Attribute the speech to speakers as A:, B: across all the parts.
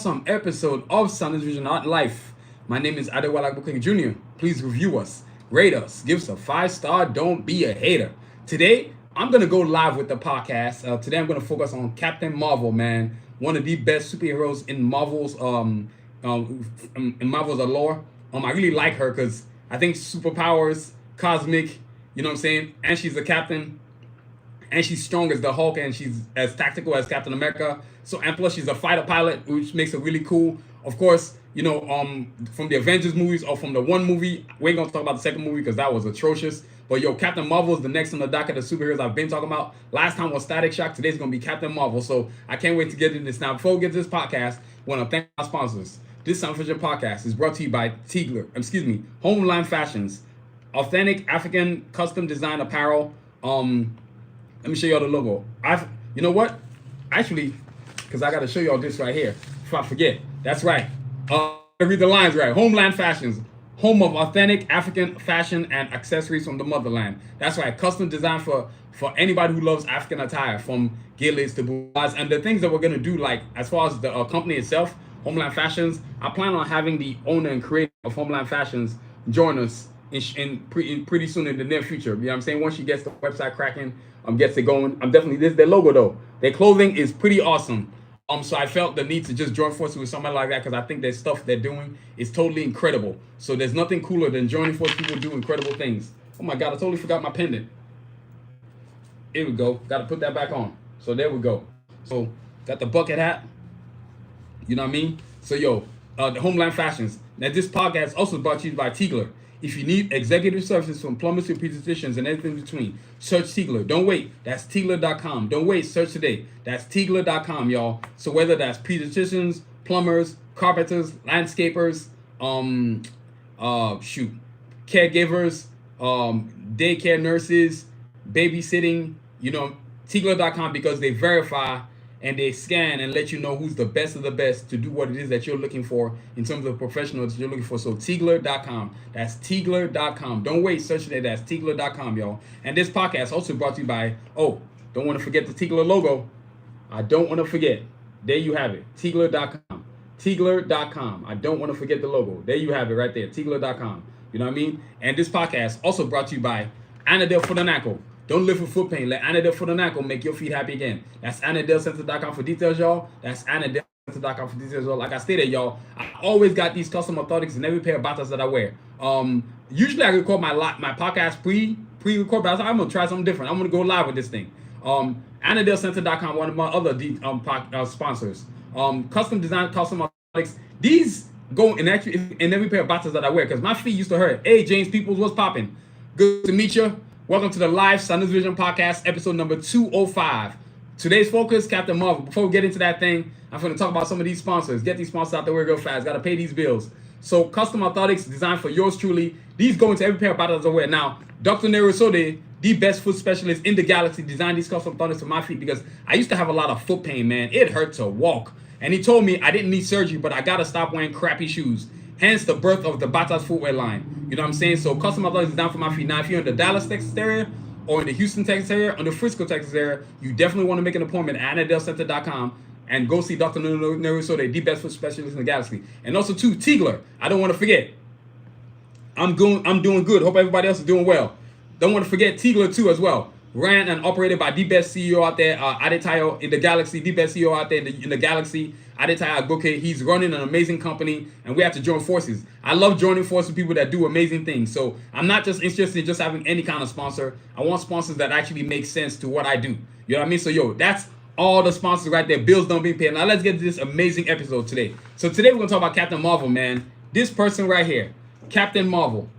A: awesome episode of Sanusi Vision Art Life. My name is Adewale Agboking Jr. Please review us, rate us, give us a 5-star. Don't be a hater. Today, I'm going to go live with the podcast. Today, I'm going to focus on Captain Marvel, man. One of the best superheroes in Marvel's lore. I really like her because I think superpowers, cosmic, you know what I'm saying? And she's a captain. And she's strong as the Hulk, and she's as tactical as Captain America. So, and plus she's a fighter pilot, which makes her really cool. Of course, you know, from the Avengers movies or from the one movie, we ain't gonna talk about the second movie because that was atrocious. But yo, Captain Marvel is the next on the docket of superheroes I've been talking about. Last time was Static Shock. Today's gonna be Captain Marvel. So I can't wait to get into this. Now, before we get to this podcast, I want to thank our sponsors. This Sanusi Vision podcast is brought to you by Homeland Fashions, authentic African custom design apparel. Let me show y'all the logo. You know what? Actually, because I got to show y'all this right here. If I forget, that's right. Read the lines right. Homeland Fashions, home of authentic African fashion and accessories from the motherland. That's right. Custom design for anybody who loves African attire, from gilets to boudoirs. And the things that we're gonna do, like as far as the company itself, Homeland Fashions, I plan on having the owner and creator of Homeland Fashions join us in pretty soon in the near future. You know what I'm saying? Once she gets the website cracking, gets it going. This is their logo though. Their clothing is pretty awesome. So I felt the need to just join forces with somebody like that because I think their stuff they're doing is totally incredible. So there's nothing cooler than joining forces with people who do incredible things. Oh my God, I totally forgot my pendant. Here we go. Got to put that back on. So there we go. So got the bucket hat. You know what I mean? So the Homeland Fashions. Now this podcast also brought to you by Tigler. If you need executive services from plumbers to pediatricians and everything in between, search Tigler. Don't wait. That's Tigler.com. Don't wait. Search today. That's Tigler.com, y'all. So whether that's pediatricians, plumbers, carpenters, landscapers, caregivers, daycare nurses, babysitting, Tigler.com, because they verify and they scan and let you know who's the best of the best to do what it is that you're looking for in terms of professionals you're looking for. So Tigler.com. That's Tigler.com. Don't wait, search it. That's Tigler.com, y'all. And this podcast also brought to you by, don't want to forget the Tigler logo. I don't want to forget. There you have it. Tigler.com. Tigler.com. I don't want to forget the logo. There you have it right there. Tigler.com. You know what I mean? And this podcast also brought to you by Anadel Foot and Ankle. Don't live with foot pain. Let Anadel Foot and Ankle make your feet happy again. That's AnadelCenter.com for details, y'all. That's AnadelCenter.com for details, y'all. Like I stated, y'all, I always got these custom orthotics in every pair of batas that I wear. Usually I record my podcast pre-record, but I'm gonna try something different. I'm gonna go live with this thing. AnadelCenter.com, one of my other sponsors. Custom design, custom orthotics. These go in every pair of batas that I wear because my feet used to hurt. Hey, James Peoples, what's popping? Good to meet you. Welcome to the live Sanusi Vision podcast, episode number 205. Today's focus, Captain Marvel. Before we get into that thing, I'm going to talk about some of these sponsors. Get these sponsors out the way real fast. Got to pay these bills. So, custom orthotics designed for yours truly. These go into every pair of batas I wear. Now, Dr. Nerusode, the best foot specialist in the galaxy, designed these custom orthotics for my feet because I used to have a lot of foot pain, man. It hurt to walk. And he told me I didn't need surgery, but I got to stop wearing crappy shoes. Hence the birth of the Batas footwear line. You know what I'm saying? So custom orthotics is down for my feet. Now, if you're in the Dallas, Texas area, or in the Houston, Texas area, or the Frisco, Texas area, you definitely want to make an appointment at AnadelCenter.com and go see Dr. Nerusode, the best foot specialist in the galaxy. And also, too, Tigler. I don't want to forget. I'm doing good. Hope everybody else is doing well. Don't want to forget Tigler, too, as well. Ran and operated by the best CEO out there, Adetayo in the galaxy, the best CEO out there in the galaxy, Adetayo Agboke. He's running an amazing company, and we have to join forces. I love joining forces with people that do amazing things. So I'm not just interested in just having any kind of sponsor. I want sponsors that actually make sense to what I do. You know what I mean? So, that's all the sponsors right there. Bills don't be paid. Now, let's get to this amazing episode today. So today we're going to talk about Captain Marvel, man. This person right here, Captain Marvel.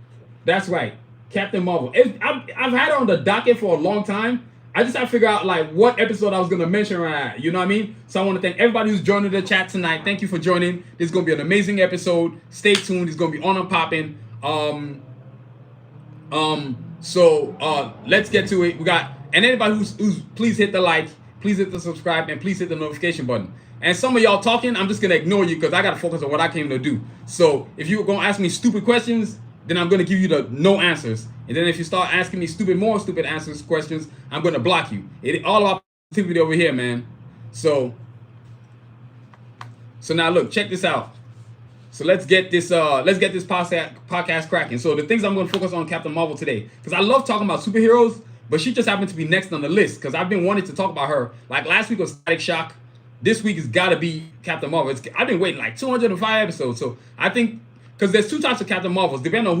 A: That's right. Captain Marvel. I've had her on the docket for a long time. I just had to figure out what episode I was going to mention right. You know what I mean? So I want to thank everybody who's joining the chat tonight. Thank you for joining. This is going to be an amazing episode. Stay tuned. It's going to be on and popping. So let's get to it. And anybody who's please hit the like, please hit the subscribe, and please hit the notification button. And some of y'all talking, I'm just going to ignore you because I got to focus on what I came to do. So if you're going to ask me stupid questions, then I'm going to give you the no answers. And then if you start asking me more stupid questions, I'm going to block you. It's all about positivity over here, man. So So now look, check this out. So let's get this podcast cracking. So the things I'm going to focus on Captain Marvel today, because I love talking about superheroes, but she just happened to be next on the list because I've been wanting to talk about her. Like last week was Static Shock. This week has got to be Captain Marvel. I've been waiting like 205 episodes. So I think because there's two types of Captain Marvels depending on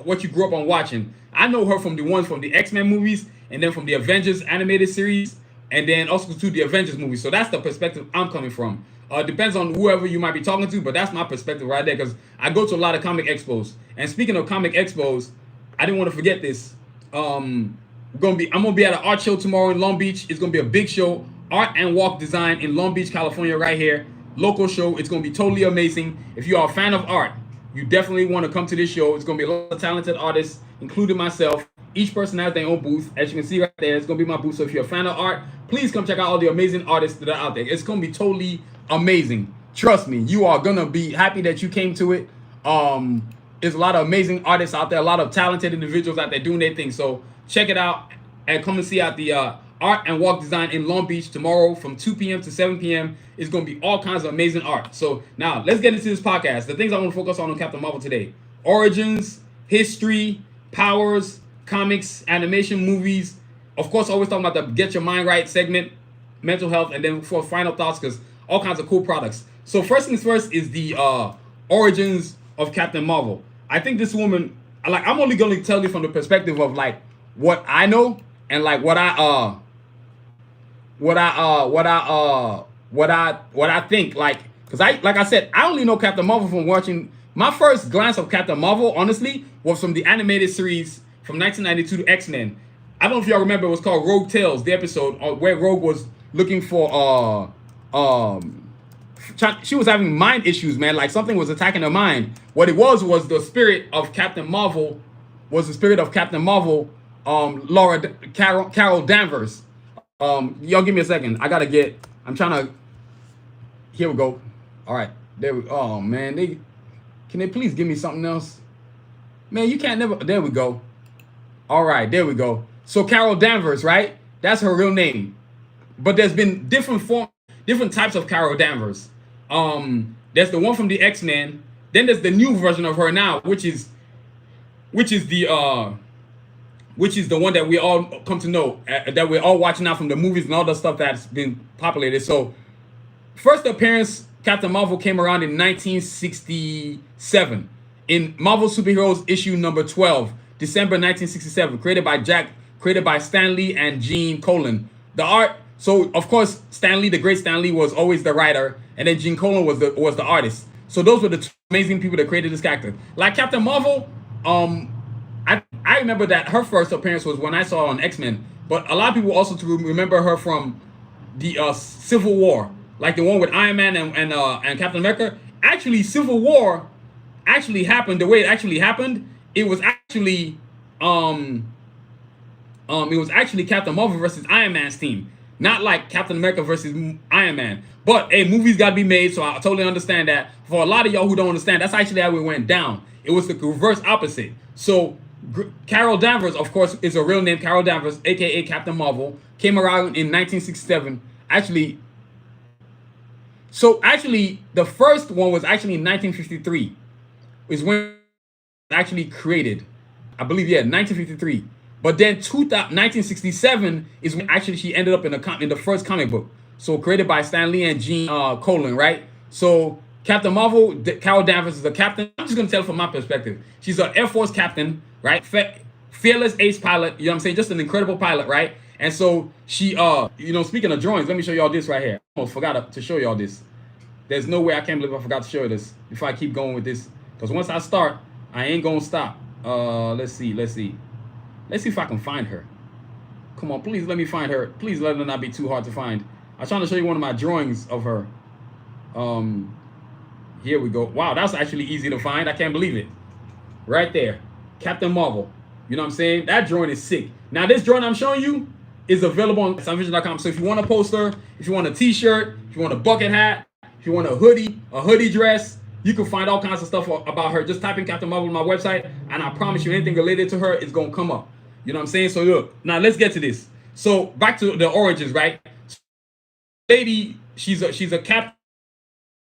A: what you grew up on watching. I know her from the ones from the X-Men movies and then from the Avengers animated series and then also to the Avengers movies. So that's the perspective I'm coming from. Depends on whoever you might be talking to, but that's my perspective right there because I go to a lot of comic expos. And speaking of comic expos, I didn't want to forget this. I'm gonna be at an art show tomorrow in Long Beach. It's gonna be a big show, Art and Walk Design in Long Beach, California, right here. Local show. It's gonna be totally amazing. If you are a fan of art, you definitely want to come to this show. It's gonna be a lot of talented artists, including myself. Each person has their own booth. As you can see right there, it's gonna be my booth. So if you're a fan of art, please come check out all the amazing artists that are out there. It's gonna be totally amazing. Trust me, you are gonna be happy that you came to it. There's a lot of amazing artists out there, a lot of talented individuals out there doing their thing. So check it out and come and see out the Art and Walk Design in Long Beach tomorrow from 2 p.m. to 7 p.m. It's going to be all kinds of amazing art. So now let's get into this podcast. The things I want to focus on Captain Marvel today: origins, history, powers, comics, animation, movies. Of course, always talking about the Get Your Mind Right segment, mental health, and then for final thoughts, because all kinds of cool products. So first things first is the origins of Captain Marvel. I think this woman, I'm only going to tell you from the perspective of like what I know and like what I think, like, because like I said, I only know Captain Marvel from watching. My first glance of Captain Marvel, honestly, was from the animated series from 1992 to X-Men. I don't know if y'all remember, it was called Rogue Tales, the episode where Rogue was looking for she was having mind issues, man. Like something was attacking her mind. What it was the spirit of Captain Marvel. Carol Danvers. Y'all give me a second. I'm trying to. Here we go. All right. There we. Oh man, can they please give me something else? Man, you can't never. There we go. All right, there we go. So Carol Danvers, right? That's her real name. But there's been different types of Carol Danvers. There's the one from the X-Men. Then there's the new version of her now, which is the one that we all come to know, that we're all watching now from the movies and all the stuff that's been populated. So, first appearance, Captain Marvel came around in 1967 in Marvel Superheroes issue number 12, December 1967, created by Stan Lee and Gene Colan. The art, so of course, Stan Lee, the great Stan Lee, was always the writer, and then Gene Colan was the artist. So those were the two amazing people that created this character. Like Captain Marvel, I remember that her first appearance was when I saw her on X-Men, but a lot of people also remember her from the Civil War, like the one with Iron Man and Captain America. Actually, Civil War actually happened the way it actually happened. It was actually Captain Marvel versus Iron Man's team, not like Captain America versus Iron Man. But hey, movies got to be made, so I totally understand that. For a lot of y'all who don't understand, that's actually how it went down. It was the reverse opposite. So Carol Danvers, of course, is a real name. Carol Danvers, aka Captain Marvel, came around in 1967. Actually, the first one was actually in 1953. Is when it was actually created. I believe, 1953. But then 1967 is when actually she ended up in the first comic book. So created by Stan Lee and Gene Colan, right? So Captain Marvel, Carol Danvers is a captain. I'm just going to tell from my perspective. She's an Air Force captain, right? Fearless ace pilot, you know what I'm saying? Just an incredible pilot, right? And so she, speaking of drawings, let me show y'all this right here. I almost forgot to show y'all this. There's no way I can't believe I forgot to show you this before I keep going with this. Because once I start, I ain't going to stop. Let's see. Let's see if I can find her. Come on, please let me find her. Please let her not be too hard to find. I'm trying to show you one of my drawings of her. Here we go. Wow, that's actually easy to find. I can't believe it. Right there. Captain Marvel. You know what I'm saying? That drawing is sick. Now, this drawing I'm showing you is available on sunvision.com. So if you want a poster, if you want a t-shirt, if you want a bucket hat, if you want a hoodie dress, you can find all kinds of stuff about her. Just type in Captain Marvel on my website, and I promise you anything related to her is going to come up. You know what I'm saying? So look, now let's get to this. So back to the origins, right? Lady, she's a captain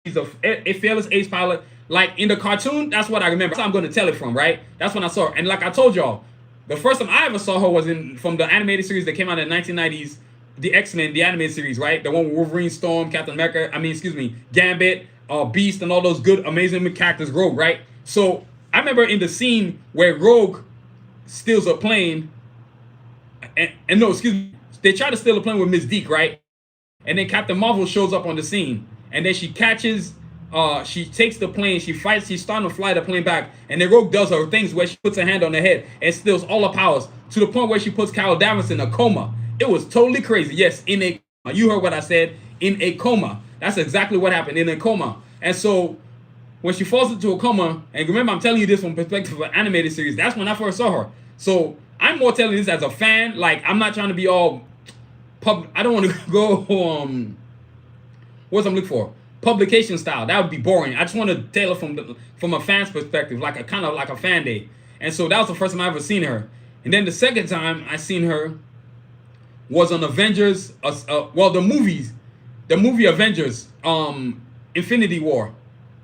A: She's a fearless ace pilot. Like in the cartoon, that's what I remember. That's how I'm going to tell it from, right? That's when I saw her. And like I told y'all, the first time I ever saw her was from the animated series that came out in the 1990s, the X-Men, the animated series, right? The one with Wolverine, Storm, Captain America, Gambit, Beast, and all those good, amazing characters, Rogue, right? So I remember in the scene where Rogue steals a plane, and no, excuse me, they try to steal a plane with Miss Deke, right? And then Captain Marvel shows up on the scene, and then she catches, she takes the plane, she fights, she's starting to fly the plane back, and then Rogue does her things where she puts her hand on her head and steals all her powers to the point where she puts Carol Danvers in a coma. It was totally crazy. Yes, in a coma. You heard what I said, in a coma. That's exactly what happened, in a coma. And so when she falls into a coma, and remember I'm telling you this from perspective of an animated series, that's when I first saw her. So I'm more telling you this as a fan. Like, I'm not trying to be all I don't want to go what's I'm looking for? Publication style. That would be boring. I just want to tell her from a fan's perspective, like a kind of like a fan day. And so that was the first time I ever seen her. And then the second time I seen her was on Avengers, the movie Avengers, Infinity War,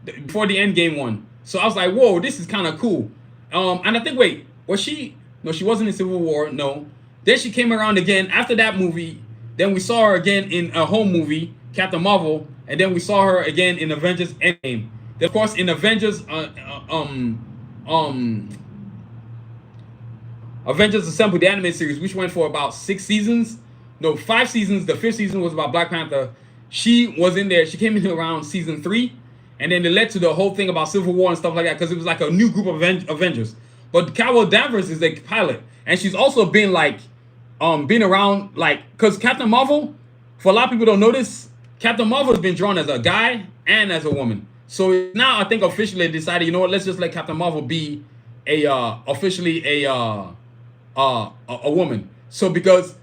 A: before the Endgame one. So I was like, whoa, this is kind of cool. And I think, wait, was she? No, she wasn't in Civil War. No. Then she came around again after that movie. Then we saw her again in a home movie, Captain Marvel, and then we saw her again in Avengers Endgame. Then, of course, in Avengers, Avengers Assemble, the anime series, which went for about 6 seasons. No, 5 seasons. The 5th season was about Black Panther. She was in there. She came in around season 3, and then it led to the whole thing about Civil War and stuff like that because it was like a new group of Avengers. But Carol Danvers is a pilot, and she's also been like, been around, like, because Captain Marvel, for a lot of people don't notice, Captain Marvel has been drawn as a guy and as a woman. So now I think officially they decided, you know what, let's just let Captain Marvel be officially a woman. So because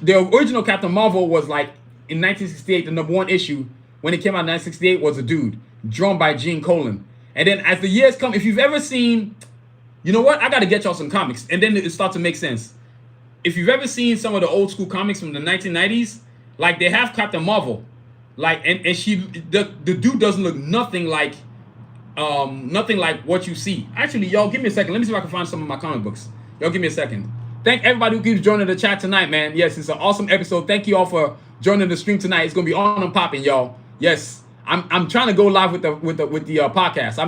A: the original Captain Marvel was like in 1968, the #1 issue when it came out in 1968 was a dude drawn by Gene Colan. And then as the years come, if you've ever seen, you know what, I got to get y'all some comics, and then it starts to make sense. If you've ever seen some of the old school comics from the 1990s, like they have Captain Marvel, like and the dude doesn't look nothing like what you see. Actually, y'all give me a second. Let me see if I can find some of my comic books. Y'all give me a second. Thank everybody who keeps joining the chat tonight, man. Yes, it's an awesome episode. Thank you all for joining the stream tonight. It's gonna be on and popping, y'all. Yes, I'm trying to go live with the podcast.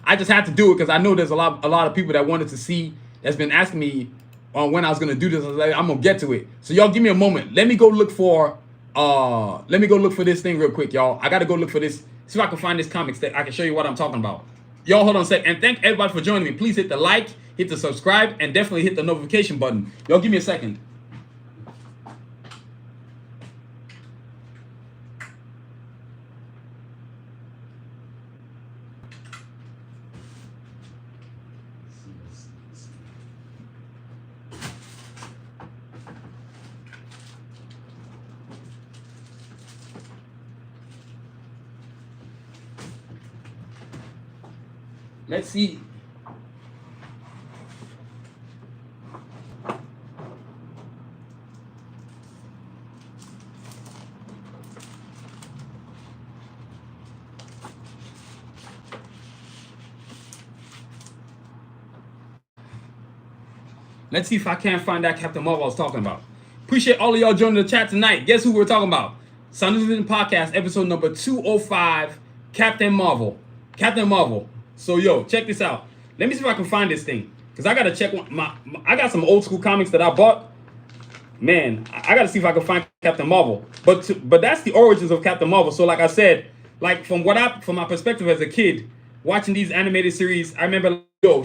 A: I just had to do it because I know there's a lot of people that wanted to see, that's been asking me when I was gonna do this. I was like, I'm gonna get to it. So y'all give me a moment. Let me go look for this thing real quick, y'all. I gotta go look for this. See if I can find this comics that I can show you what I'm talking about. Y'all hold on a sec. And thank everybody for joining me. Please hit the like, hit the subscribe, and definitely hit the notification button. Y'all give me a second. Let's see. Let's see if I can't find that Captain Marvel I was talking about. Appreciate all of y'all joining the chat tonight. Guess who we're talking about? Sanusi Podcast, episode number 205, Captain Marvel. Captain Marvel. So, yo, check this out. Let me see if I can find this thing. Because I got to check I got some old school comics that I bought. Man, I got to see if I can find Captain Marvel. But that's the origins of Captain Marvel. So, like I said, like from my perspective as a kid, watching these animated series, I remember, yo,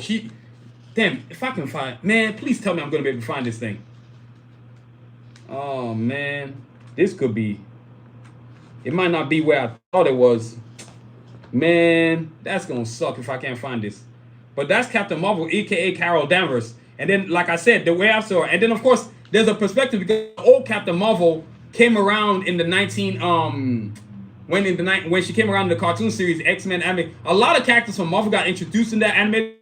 A: damn, if I can find, man, please tell me I'm going to be able to find this thing. Oh, man. This could be, it might not be where I thought it was. Man, that's going to suck if I can't find this. But that's Captain Marvel, a.k.a. Carol Danvers. And then, like I said, the way I saw her. And then, of course, there's a perspective because old Captain Marvel came around in the when she came around in the cartoon series, X-Men anime. A lot of characters from Marvel got introduced in that animated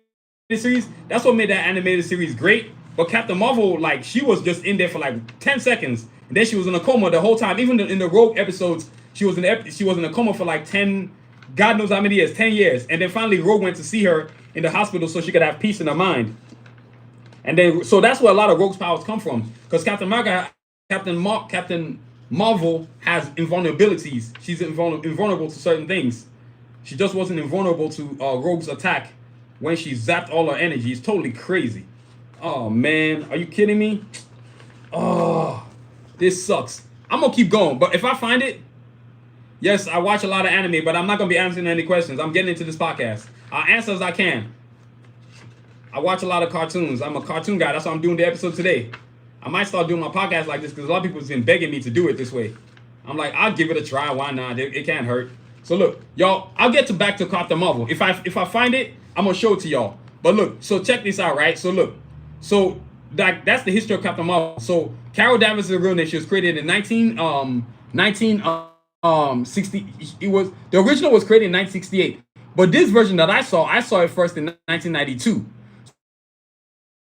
A: series. That's what made that animated series great. But Captain Marvel, like, she was just in there for like 10 seconds. And then she was in a coma the whole time. Even in the Rogue episodes, She was in a coma for like 10, God knows how many years, 10 years. And then finally Rogue went to see her in the hospital so she could have peace in her mind. And then, so that's where a lot of Rogue's powers come from. Because Captain Marvel has invulnerabilities. She's invulnerable to certain things. She just wasn't invulnerable to Rogue's attack when she zapped all her energy. It's totally crazy. Oh, man. Are you kidding me? Oh, this sucks. I'm going to keep going. But if I find it, yes, I watch a lot of anime, but I'm not going to be answering any questions. I'm getting into this podcast. I'll answer as I can. I watch a lot of cartoons. I'm a cartoon guy. That's why I'm doing the episode today. I might start doing my podcast like this because a lot of people have been begging me to do it this way. I'm like, I'll give it a try. Why not? It can't hurt. So look, y'all, I'll get back to Captain Marvel. If I find it, I'm going to show it to y'all. But look, so check this out, right? So look. So that's the history of Captain Marvel. So Carol Danvers is a real name. She was created in 1960. The original was created in 1968. But this version that I saw it first in 1992.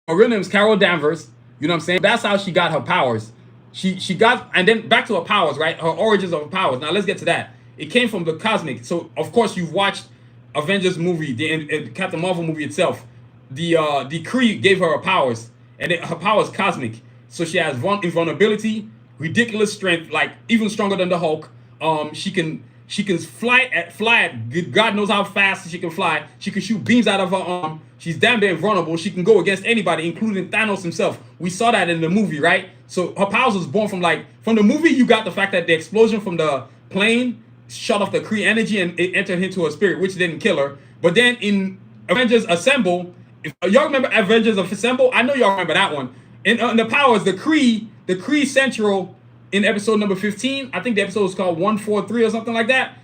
A: Her real name is Carol Danvers. You know what I'm saying? That's how she got her powers. She got, and then back to her powers, right? Her origins of her powers. Now let's get to that. It came from the cosmic. So of course you've watched Avengers movie, the Captain Marvel movie itself. The Kree gave her powers, and her power is cosmic. So she has invulnerability, ridiculous strength, like even stronger than the Hulk. She can fly at God knows how fast she can fly. She can shoot beams out of her arm. She's damn near invulnerable. She can go against anybody, including Thanos himself. We saw that in the movie, right? So her powers was born from the movie. You got the fact that the explosion from the plane shut off the Kree energy and it entered into her spirit, which didn't kill her. But then in Avengers Assemble, if y'all remember Avengers Assemble, I know y'all remember that one. In the powers, the Kree Central in episode number 15, I think the episode was called 143 or something like that.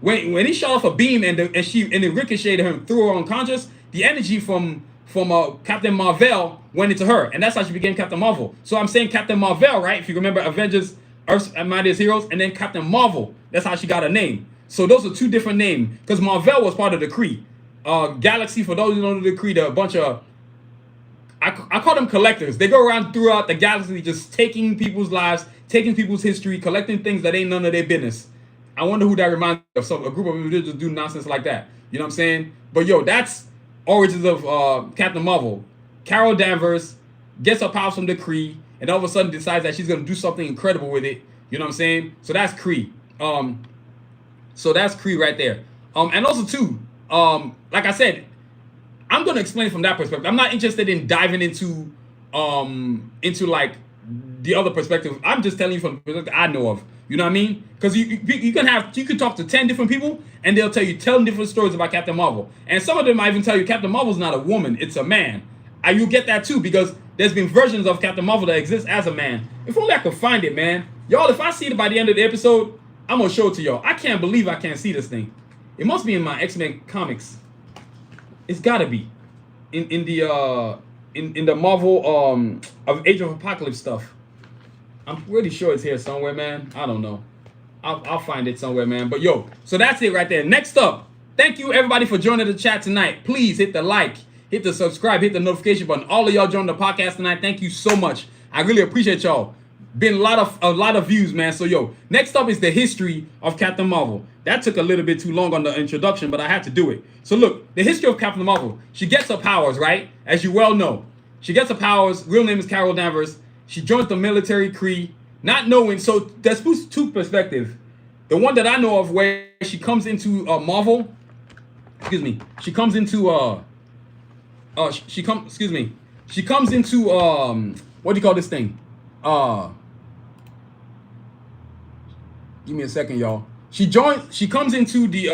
A: When he shot off a beam and it ricocheted her and threw her unconscious, the energy from Captain Marvel went into her, and that's how she became Captain Marvel. So I'm saying Captain Marvel, right? If you remember Avengers, Earth's Mightiest Heroes, and then Captain Marvel. That's how she got her name. So those are two different names because Marvel was part of the Kree. Galaxy, for those who don't know the Kree, they're a bunch of, I call them collectors. They go around throughout the galaxy just taking people's lives, taking people's history, collecting things that ain't none of their business. I wonder who that reminds me of. A group of individuals do nonsense like that. You know what I'm saying? But yo, that's origins of Captain Marvel. Carol Danvers gets her powers from the Kree, and all of a sudden decides that she's gonna do something incredible with it. You know what I'm saying? So that's Kree. So that's Kree right there. And also too, like I said, I'm gonna explain from that perspective. I'm not interested in diving into like the other perspective. I'm just telling you from the perspective I know of. You know what I mean? Because you could talk to 10 different people and they'll tell you 10 different stories about Captain Marvel. And some of them might even tell you Captain Marvel's not a woman, it's a man. And you get that too because there's been versions of Captain Marvel that exist as a man. If only I could find it, man. Y'all, if I see it by the end of the episode, I'm gonna show it to y'all. I can't believe I can't see this thing. It must be in my X-Men comics. It's gotta be in the Marvel of Age of Apocalypse stuff. I'm pretty sure it's here somewhere, man. I don't know. I'll find it somewhere, man. But yo, so that's it right there. Next up, thank you everybody for joining the chat tonight. Please hit the like, hit the subscribe, hit the notification button. All of y'all joined the podcast tonight. Thank you so much. I really appreciate y'all. Been a lot of views, man. So yo, next up is the history of Captain Marvel. That took a little bit too long on the introduction, but I had to do it. So look, the history of Captain Marvel. She gets her powers, right? As you well know. She gets her powers. Real name is Carol Danvers. She joins the military Kree, not knowing. So there's two perspectives. The one that I know of where she comes into Marvel. Excuse me. She comes into She comes into what do you call this thing? Give me a second, y'all. She comes into the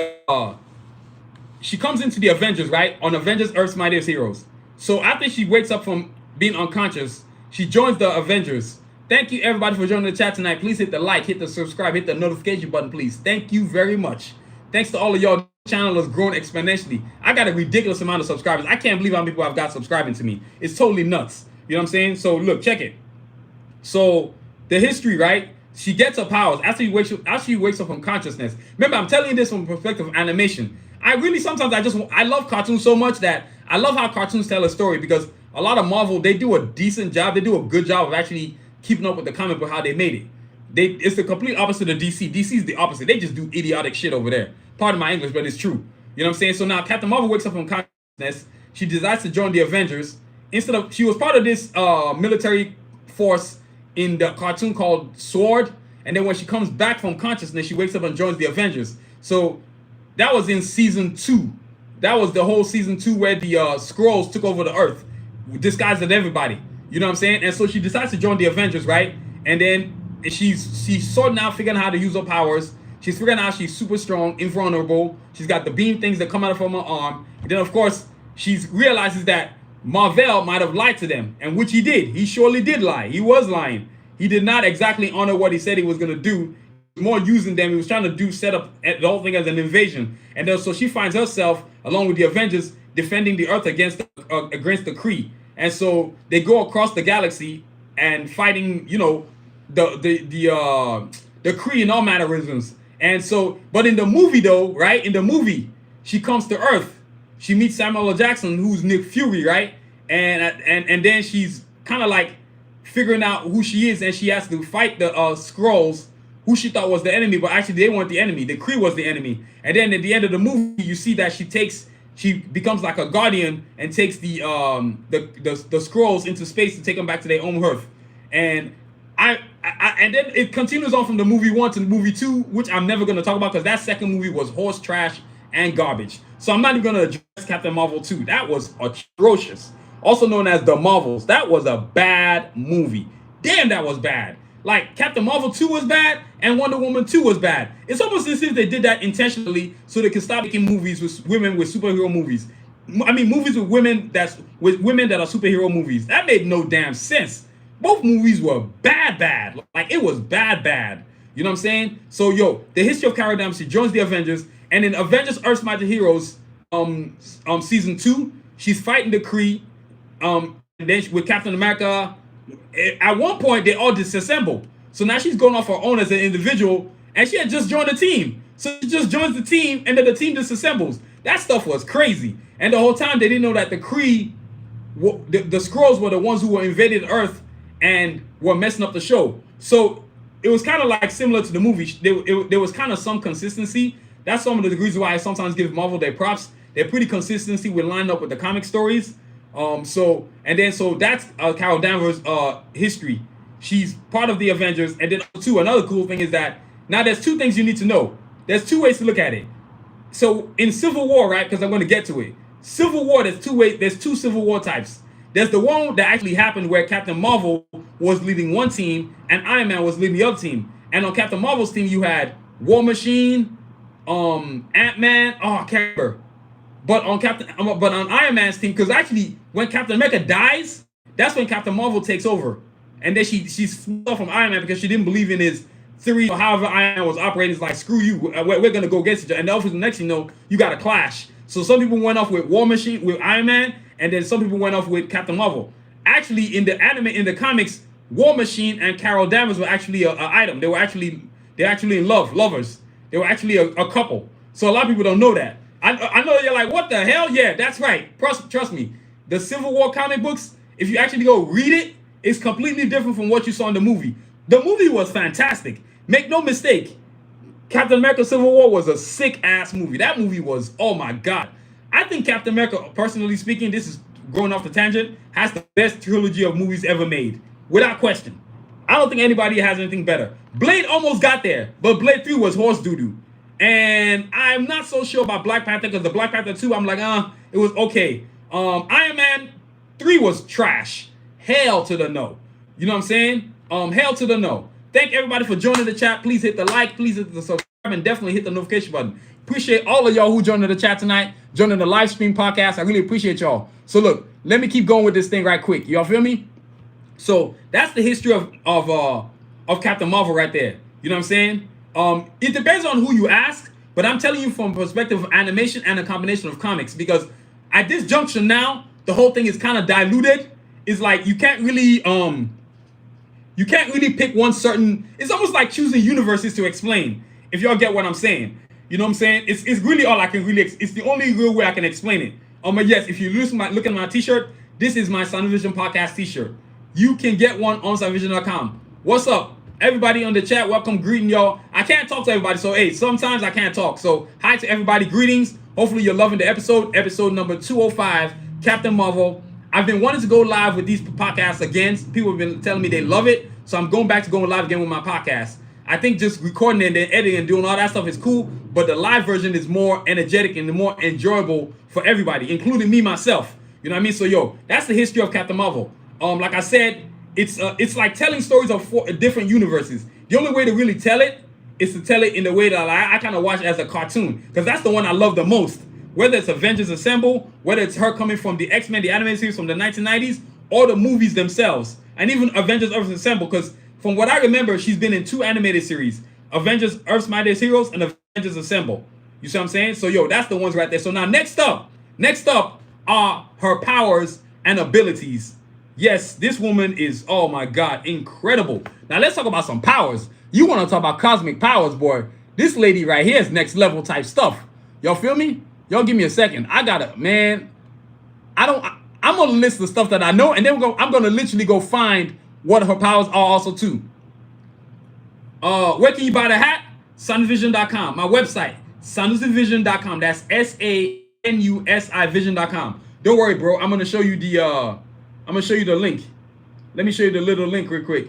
A: Avengers, right? On Avengers Earth's Mightiest Heroes. So after she wakes up from being unconscious, she joins the Avengers. Thank you everybody for joining the chat tonight. Please hit the like, hit the subscribe, hit the notification button, please. Thank you very much. Thanks to all of y'all. The channel has grown exponentially. I got a ridiculous amount of subscribers. I can't believe how many people I've got subscribing to me. It's totally nuts. You know what I'm saying? So look, check it. So the history, right? She gets her powers after she wakes up from consciousness. Remember, I'm telling you this from the perspective of animation. I love cartoons so much that I love how cartoons tell a story because a lot of Marvel, they do a decent job. They do a good job of actually keeping up with the comic book, how they made it. It's the complete opposite of DC. DC's the opposite. They just do idiotic shit over there. Pardon my English, but it's true. You know what I'm saying? So now Captain Marvel wakes up from consciousness. She decides to join the Avengers. She was part of this military force in the cartoon called Sword. And then when she comes back from consciousness, she wakes up and joins the Avengers. So that was in season 2. That was the whole season 2 where the Skrulls took over the Earth, disguised as everybody. You know what I'm saying? And so she decides to join the Avengers, right? And then she's sorting out, figuring out how to use her powers. She's figuring out she's super strong, invulnerable. She's got the beam things that come out from her arm. And then, of course, she realizes that Marvel might have lied to them, and which he did. He surely did lie. He was lying. He did not exactly honor what he said he was going to do. He was more using them. He was trying to set up the whole thing as an invasion. And then, so she finds herself, along with the Avengers, defending the Earth against the Kree. And so they go across the galaxy and fighting, you know, the Kree and all mannerisms. And so, but in the movie though, right? In the movie, she comes to Earth. She meets Samuel L. Jackson, who's Nick Fury, right? And then she's kind of like figuring out who she is, and she has to fight the Skrulls, who she thought was the enemy, but actually they weren't the enemy. The Kree was the enemy. And then at the end of the movie, you see that she becomes like a guardian and takes the Skrulls into space to take them back to their own Earth. And and then it continues on from the movie 1 to the movie 2, which I'm never going to talk about because that second movie was horse trash and garbage. So I'm not even going to address Captain Marvel 2. That was atrocious. Also known as The Marvels. That was a bad movie. Damn, that was bad. Like, Captain Marvel 2 was bad and Wonder Woman 2 was bad. It's almost as if they did that intentionally so they can stop making movies with women with superhero movies. I mean, movies with women that are superhero movies. That made no damn sense. Both movies were bad. Like, it was bad. You know what I'm saying? So, the history of Carol Danvers, she joins the Avengers, and in Avengers Earth's Mighty Heroes, season 2, she's fighting the Kree, and then with Captain America. At one point, they all disassemble. So now she's going off her own as an individual, and she had just joined the team. So she just joins the team, and then the team disassembles. That stuff was crazy. And the whole time, they didn't know that the Kree, the Skrulls were the ones who were invading Earth and were messing up the show. So it was kind of like similar to the movie. There was kind of some consistency. That's some of the degrees why I sometimes give Marvel their props. They're pretty consistency with line up with the comic stories. So that's Carol Danvers' history. She's part of the Avengers. And then too, another cool thing is that now there's 2 things you need to know. There's 2 ways to look at it. So in Civil War, right? Because I'm going to get to it. Civil War, there's 2 ways. There's 2 Civil War types. There's the one that actually happened where Captain Marvel was leading one team and Iron Man was leading the other team. And on Captain Marvel's team, you had War Machine, Ant-Man. Oh, I can't remember. But on Iron Man's team, because actually when Captain America dies, that's when Captain Marvel takes over. And then she's off from Iron Man because she didn't believe in his theory or however Iron Man was operating. It's like, screw you, we're going to go against each other. And the next thing you know, you got a clash. So some people went off with War Machine, with Iron Man, and then some people went off with Captain Marvel. Actually, in the comics, War Machine and Carol Danvers were actually an item. They're actually in lovers. They were actually a couple. So a lot of people don't know that. I know you're like, what the hell? Yeah, that's right. Trust me. The Civil War comic books, if you actually go read it, it's completely different from what you saw in the movie. The movie was fantastic. Make no mistake. Captain America Civil War was a sick-ass movie. That movie was, oh my God. I think Captain America, personally speaking, this is going off the tangent, has the best trilogy of movies ever made. Without question. I don't think anybody has anything better. Blade almost got there, but Blade 3 was horse doo-doo. And I'm not so sure about Black Panther, because the Black Panther 2, I'm like, it was okay. Iron Man 3 was trash. Hell to the no. You know what I'm saying? Hell to the no. Thank everybody for joining the chat. Please hit the like, please hit the subscribe, and definitely hit the notification button. Appreciate all of y'all who joined the chat tonight, joining the live stream podcast. I really appreciate y'all. So look, let me keep going with this thing right quick. Y'all feel me? So that's the history of Captain Marvel right there. You know what I'm saying? It depends on who you ask, but I'm telling you from perspective of animation and a combination of comics, because at this junction now, the whole thing is kind of diluted. It's like you can't really pick one certain. It's almost like choosing universes to explain. If y'all get what I'm saying, you know what I'm saying? It's really all I can really. It's the only real way I can explain it. But yes, if you look at my T-shirt, this is my Sanusi Podcast T-shirt. You can get one on Sanuvision.com. What's up? Everybody on the chat, welcome, greeting y'all. I can't talk to everybody, so hey, sometimes I can't talk. So hi to everybody, greetings. Hopefully you're loving the episode number 205, Captain Marvel. I've been wanting to go live with these podcasts again. People have been telling me they love it, so I'm going back to going live again with my podcast. I think just recording and then editing and doing all that stuff is cool, but the live version is more energetic and more enjoyable for everybody, including me myself. You know what I mean? So yo, that's the history of Captain Marvel. Like I said, it's like telling stories of four different universes. The only way to really tell it is to tell it in the way that I kind of watch it as a cartoon, because that's the one I love the most. Whether it's Avengers Assemble, whether it's her coming from the X-Men, the animated series from the 1990s, or the movies themselves, and even Avengers Earth Assemble, because from what I remember, she's been in 2 animated series, Avengers Earth's Mightiest Heroes and Avengers Assemble. You see what I'm saying? So yo, that's the ones right there. So now next up are her powers and abilities. Yes, this woman is, oh my God, incredible. Now let's talk about some powers. You want to talk about cosmic powers, boy. This lady right here is next level type stuff. Y'all feel me? Y'all give me a second. I'm gonna list the stuff that I know, and then I'm gonna literally go find what her powers are also too. Where can you buy the hat? Sanusivision.com. My website, sanusivision.com. That's SANUSI vision.com. Don't worry, bro. I'm gonna show you the link. Let me show you the little link real quick.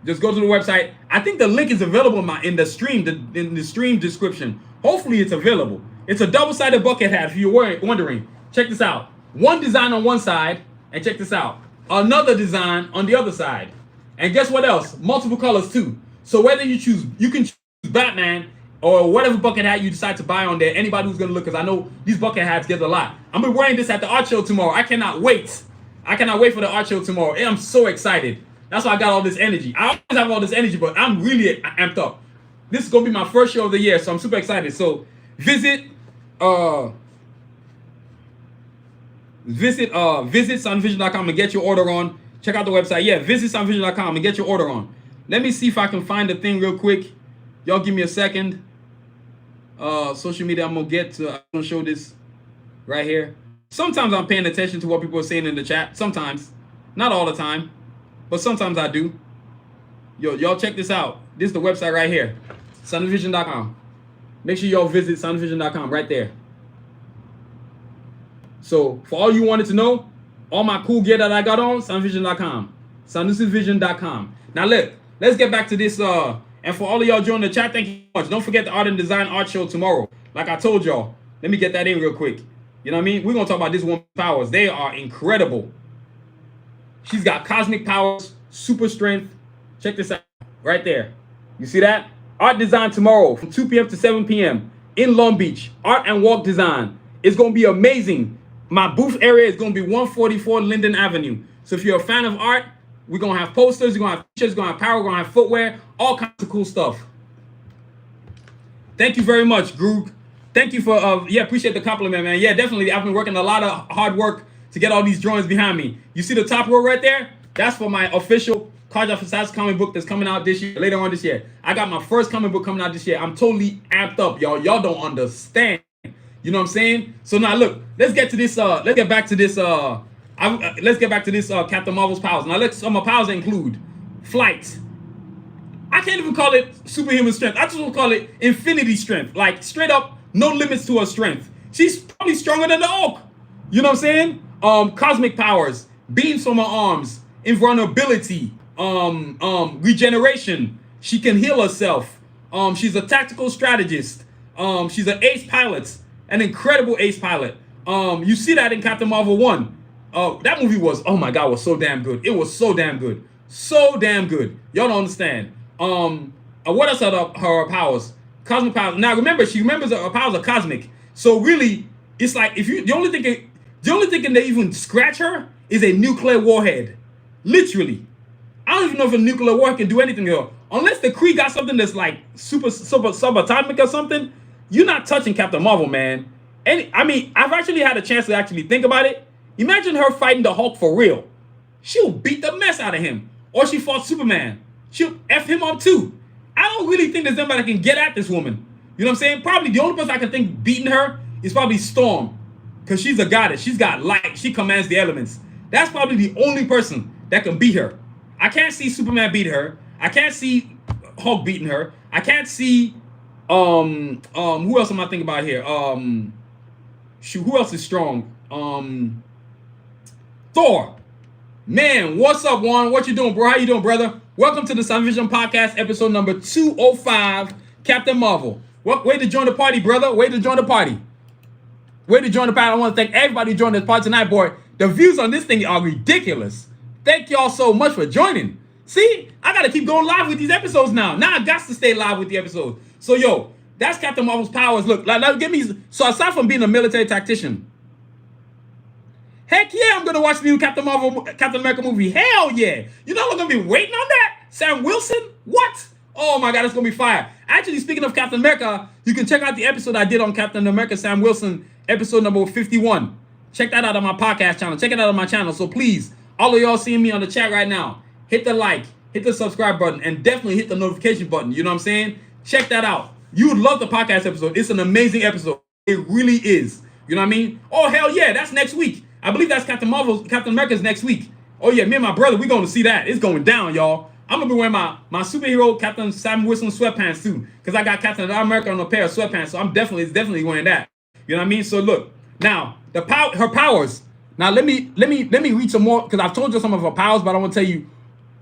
A: Just go to the website. I think the link is available in the stream description. Hopefully it's available. It's a double-sided bucket hat if you're wondering. Check this out. One design on one side, and check this out. Another design on the other side. And guess what else? Multiple colors too. So whether you can choose Batman or whatever bucket hat you decide to buy on there. Anybody who's gonna look, because I know these bucket hats get a lot. I'm gonna be wearing this at the art show tomorrow. I cannot wait. I cannot wait for the art show tomorrow. I'm so excited. That's why I got all this energy. I always have all this energy, but I'm really amped up. This is gonna be my first show of the year, so I'm super excited. So visit sunvision.com and get your order on. Check out the website. Yeah, visit sunvision.com and get your order on. Let me see if I can find the thing real quick. Y'all give me a second. Social media, I'm gonna show this right here. Sometimes I'm paying attention to what people are saying in the chat. Sometimes, not all the time, but sometimes I do. Yo, y'all check this out. This is the website right here, sunvision.com. Make sure y'all visit sunvision.com right there. So for all you wanted to know, all my cool gear that I got on, sunvision.com, sanusivision.com. Now let's get back to this. And for all of y'all joining the chat, thank you so much. Don't forget the Art and Design Art Show tomorrow. Like I told y'all, let me get that in real quick. You know what I mean? We're going to talk about this woman's powers. They are incredible. She's got cosmic powers, super strength. Check this out right there. You see that? Art Design tomorrow from 2 p.m. to 7 p.m. in Long Beach. Art and Walk Design. It's going to be amazing. My booth area is going to be 144 Linden Avenue. So if you're a fan of art, we're going to have posters, we're going to have t-shirts, we're going to have power, we're going to have footwear, all kinds of cool stuff. Thank you very much, Groog. Thank you for, appreciate the compliment, man. Yeah, definitely. I've been working a lot of hard work to get all these drawings behind me. You see the top row right there? That's for my official Cards of Assassin comic book that's coming out this year, later on this year. I got my first comic book coming out this year. I'm totally amped up, y'all. Y'all don't understand. You know what I'm saying? So now look, let's get back to this Captain Marvel's powers. Now some of my powers include flight. I can't even call it superhuman strength. I just want to call it infinity strength. Like straight up, no limits to her strength. She's probably stronger than the Hulk. You know what I'm saying? Cosmic powers, beams from her arms, invulnerability, regeneration. She can heal herself. She's a tactical strategist. She's an ace pilot, an incredible ace pilot. You see that in Captain Marvel 1. That movie was, oh my God, was so damn good. It was so damn good. So damn good. Y'all don't understand. What else are her powers? Cosmic powers. Now remember, she remembers her powers are cosmic. So really, it's like if you the only thing they even scratch her is a nuclear warhead. Literally. I don't even know if a nuclear warhead can do anything here. Unless the Kree got something that's like super subatomic or something, you're not touching Captain Marvel, man. I mean, I've actually had a chance to actually think about it. Imagine her fighting the Hulk for real. She'll beat the mess out of him. Or she fought Superman. She'll F him up too. I don't really think there's anybody that can get at this woman. You know what I'm saying? Probably the only person I can think beating her is probably Storm. Because she's a goddess. She's got light. She commands the elements. That's probably the only person that can beat her. I can't see Superman beat her. I can't see Hulk beating her. I can't see who else am I thinking about here? Shoot, who else is strong? Thor. Man, what's up, Juan? What you doing, bro? How you doing, brother? Welcome to the Sun Vision Podcast, episode number 205, Captain Marvel. Way to join the party, brother. Way to join the party. Way to join the party. I want to thank everybody joining this party tonight, boy. The views on this thing are ridiculous. Thank y'all so much for joining. See, I got to keep going live with these episodes now. Now I got to stay live with the episodes. So, yo, that's Captain Marvel's powers. Look, give me. So, aside from being a military tactician, heck yeah, I'm going to watch the new Captain America movie. Hell yeah. You know I'm going to be waiting on that? Sam Wilson? What? Oh my God, it's going to be fire. Actually, speaking of Captain America, you can check out the episode I did on Captain America, Sam Wilson, episode number 51. Check that out on my podcast channel. Check it out on my channel. So please, all of y'all seeing me on the chat right now, hit the like, hit the subscribe button, and definitely hit the notification button. You know what I'm saying? Check that out. You would love the podcast episode. It's an amazing episode. It really is. You know what I mean? Oh, hell yeah, that's next week. I believe that's Captain America's next week. Oh yeah, me and my brother, we're going to see that. It's going down, y'all. I'm going to be wearing my superhero Captain Sam Wilson sweatpants too, because I got Captain America on a pair of sweatpants, so I'm definitely wearing that. You know what I mean? So look, now, her powers. Now, let me read some more, because I've told you some of her powers, but I want to tell you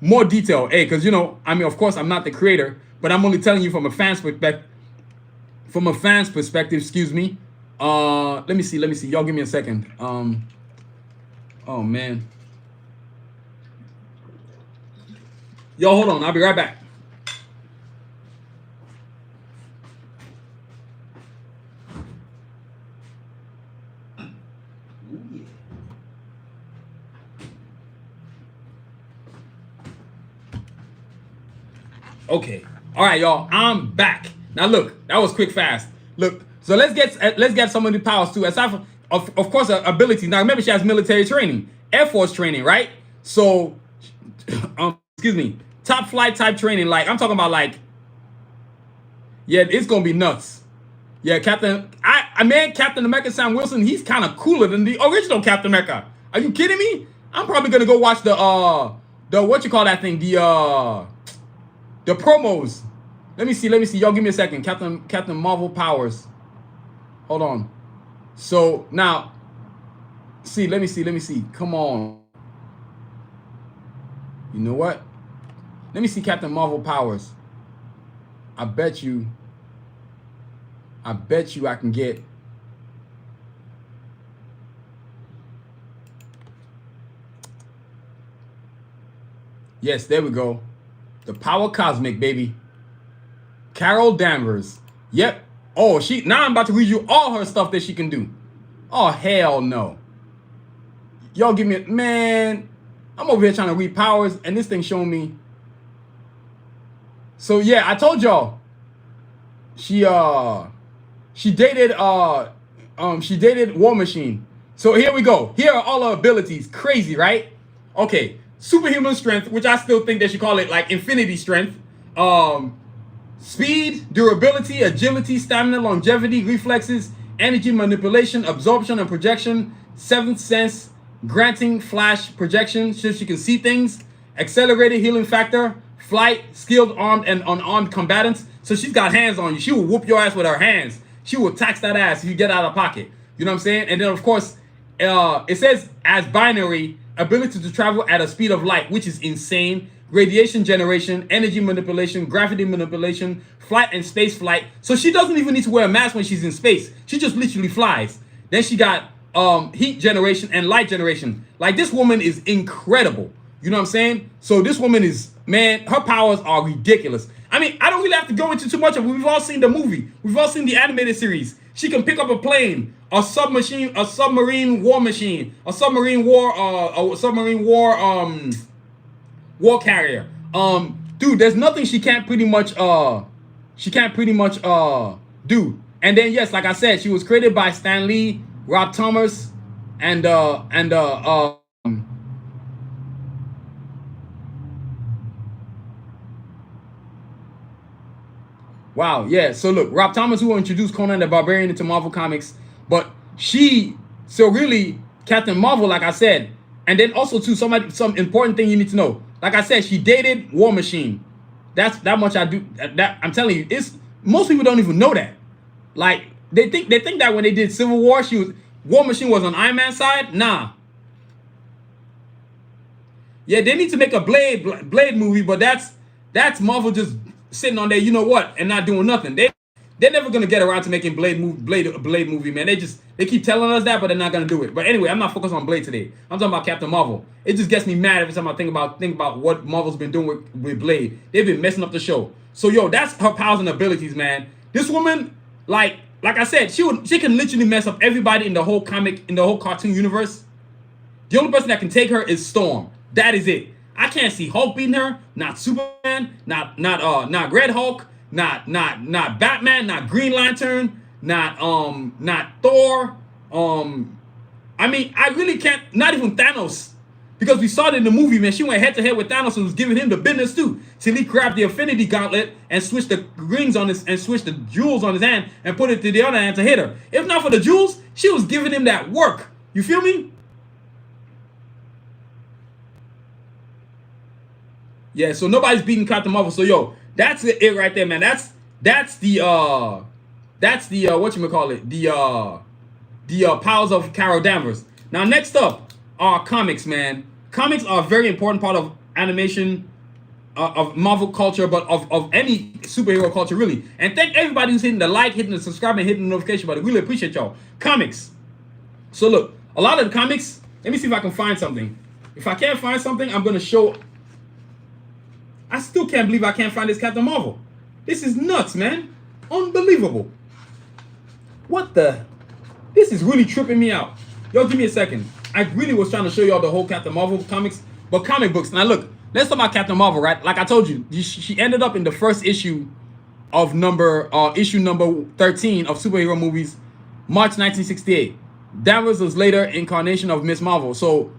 A: more detail. Hey, because, you know, I mean, of course, I'm not the creator, but I'm only telling you from a fan's perspective. Excuse me. Let me see. Y'all give me a second. Oh, man. Yo, hold on. I'll be right back. Okay. All right, y'all. I'm back. Now, look. That was quick, fast. Look. So let's get some of the powers too. Aside from, of course, her abilities. Now, remember, she has military training, Air Force training, right? So, excuse me, top flight type training. Like, I'm talking about, like, yeah, it's gonna be nuts. Yeah, Captain America Sam Wilson, he's kind of cooler than the original Captain America. Are you kidding me? I'm probably gonna go watch the what you call that thing? The promos. Let me see. Y'all give me a second. Captain Marvel powers. Hold on. So now, let me see. Come on. You know what? Let me see Captain Marvel powers. I bet you I can get. Yes, there we go. The power cosmic, baby. Carol Danvers. Yep. Oh, now I'm about to read you all her stuff that she can do. Oh, hell no. Y'all give me, man, I'm over here trying to read powers, and this thing showing me. So yeah, I told y'all. She dated War Machine. So here we go. Here are all her abilities. Crazy, right? Okay. Superhuman strength, which I still think they should call it like infinity strength. Speed, durability, agility, stamina, longevity, reflexes, energy manipulation, absorption and projection, seventh sense, granting flash projection so she can see things, accelerated healing factor, flight, skilled armed and unarmed combatants. So she's got hands on you. She will whoop your ass with her hands. She will tax that ass if you get out of pocket. You know what I'm saying? And then of course, it says as binary, ability to travel at a speed of light, which is insane. Radiation generation, energy manipulation, gravity manipulation, flight and space flight. So she doesn't even need to wear a mask when she's in space. She just literally flies. Then she got heat generation and light generation. Like, this woman is incredible. You know what I'm saying? So this woman is, man, her powers are ridiculous. I mean, I don't really have to go into too much of it. We've all seen the movie. We've all seen the animated series. She can pick up a plane, a submarine war machine, a submarine war war carrier. Dude, there's nothing she can't pretty much do. And then yes, like I said, she was created by Stan Lee, Rob Thomas, and wow, yeah. So look, Rob Thomas, who introduced Conan the Barbarian into Marvel Comics, but so really, Captain Marvel, like I said, and then also too, some important thing you need to know. Like I said, she dated War Machine. That's that much I do. That I'm telling you, it's most people don't even know that. Like they think that when they did Civil War, War Machine was on Iron Man's side. Nah. Yeah, they need to make a Blade movie, but that's Marvel just sitting on there, you know what, and not doing nothing. They're never gonna get around to making Blade movie, man. They keep telling us that, but they're not gonna do it. But anyway, I'm not focused on Blade today. I'm talking about Captain Marvel. It just gets me mad every time I think about what Marvel's been doing with Blade. They've been messing up the show. So yo, that's her powers and abilities, man. This woman, like I said, she can literally mess up everybody in the whole cartoon universe. The only person that can take her is Storm. That is it. I can't see Hulk beating her. Not Superman. Not Red Hulk. Not Batman. Not Green Lantern. Not Thor. I mean, I really can't. Not even Thanos, because we saw it in the movie, man. She went head to head with Thanos and was giving him the business too. Till he grabbed the Infinity Gauntlet and switched the rings on his and switched the jewels on his hand and put it to the other hand to hit her. If not for the jewels, she was giving him that work. You feel me? Yeah, so nobody's beating Captain Marvel. So yo, that's it right there, man. That's the whatchamacallit, the powers of Carol Danvers. Now next up are comics, man. Comics are a very important part of animation, of Marvel culture, but of any superhero culture really. And thank everybody who's hitting the like, hitting the subscribe, and hitting the notification button. Really appreciate y'all. Comics. So look, a lot of the comics, let me see if I can find something. If I can't find something, I'm gonna show. I still can't believe I can't find this Captain Marvel. This is nuts, man. Unbelievable. What the? This is really tripping me out. Yo, give me a second. I really was trying to show y'all the whole Captain Marvel comics, but comic books. Now look, let's talk about Captain Marvel, right? Like I told you, she ended up in the first issue of issue number 13 of superhero movies, March 1968. Danvers was later incarnation of Miss Marvel. So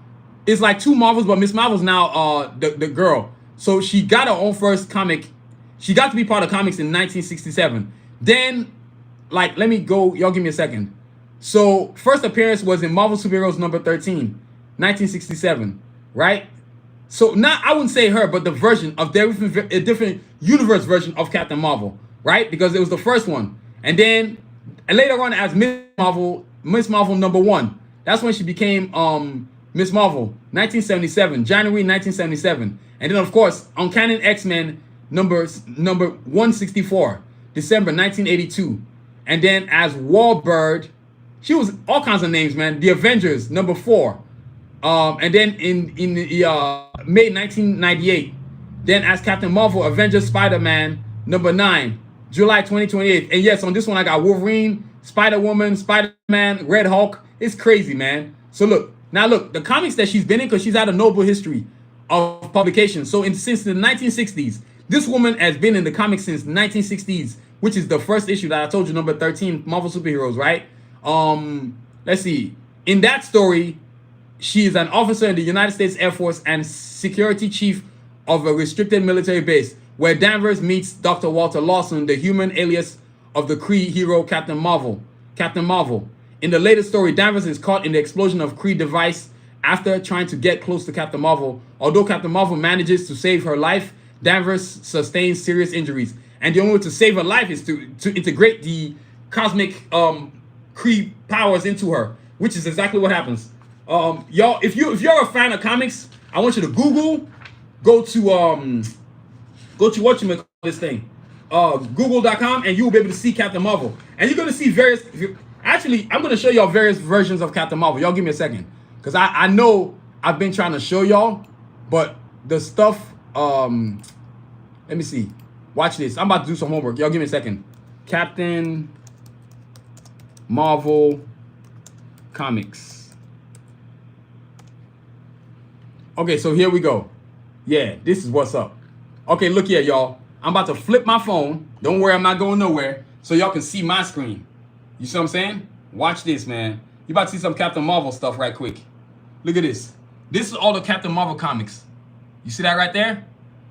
A: it's like two Marvels, but Miss Marvel's now the girl. So she got her own first comic. She got to be part of comics in 1967. Then, like, let me go. Y'all give me a second. So first appearance was in Marvel Superheroes number 13, 1967, right? So not, I wouldn't say her, but the version of a different universe version of Captain Marvel, right? Because it was the first one. And then later on as Miss Marvel number 1. That's when she became Miss Marvel, 1977, January 1977. And then, of course, Uncanny X-Men number 164, December 1982. And then as Warbird, she was all kinds of names, man. The Avengers, number 4. And then in May 1998, then as Captain Marvel, Avengers Spider-Man, number 9, July 2028. And yes, on this one, I got Wolverine, Spider-Woman, Spider-Man, Red Hulk. It's crazy, man. So look, the comics that she's been in, because she's had a noble history of publication. So since the 1960s, this woman has been in the comics since the 1960s, which is the first issue that I told you, number 13, Marvel Superheroes, right? Let's see. In that story, she is an officer in the United States Air Force and security chief of a restricted military base, where Danvers meets Dr. Walter Lawson, the human alias of the Kree hero Captain Marvel. In the latest story, Danvers is caught in the explosion of Kree device after trying to get close to Captain Marvel. Although Captain Marvel manages to save her life, Danvers sustains serious injuries. And the only way to save her life is to integrate the cosmic Kree powers into her, which is exactly what happens. Y'all, if you're a fan of comics, I want you to go to what you call this thing, Google.com, and you will be able to see Captain Marvel. And you're gonna see various. Actually, I'm gonna show y'all various versions of Captain Marvel. Y'all give me a second, because I know I've been trying to show y'all, but the stuff. Let me see. Watch this. I'm about to do some homework. Y'all give me a second. Captain Marvel comics. Okay, so here we go. Yeah, this is what's up. Okay, look here, y'all. I'm about to flip my phone. Don't worry, I'm not going nowhere. So y'all can see my screen. You see what I'm saying? Watch this, man. You about to see some Captain Marvel stuff right quick. Look at this. This is all the Captain Marvel comics. You see that right there?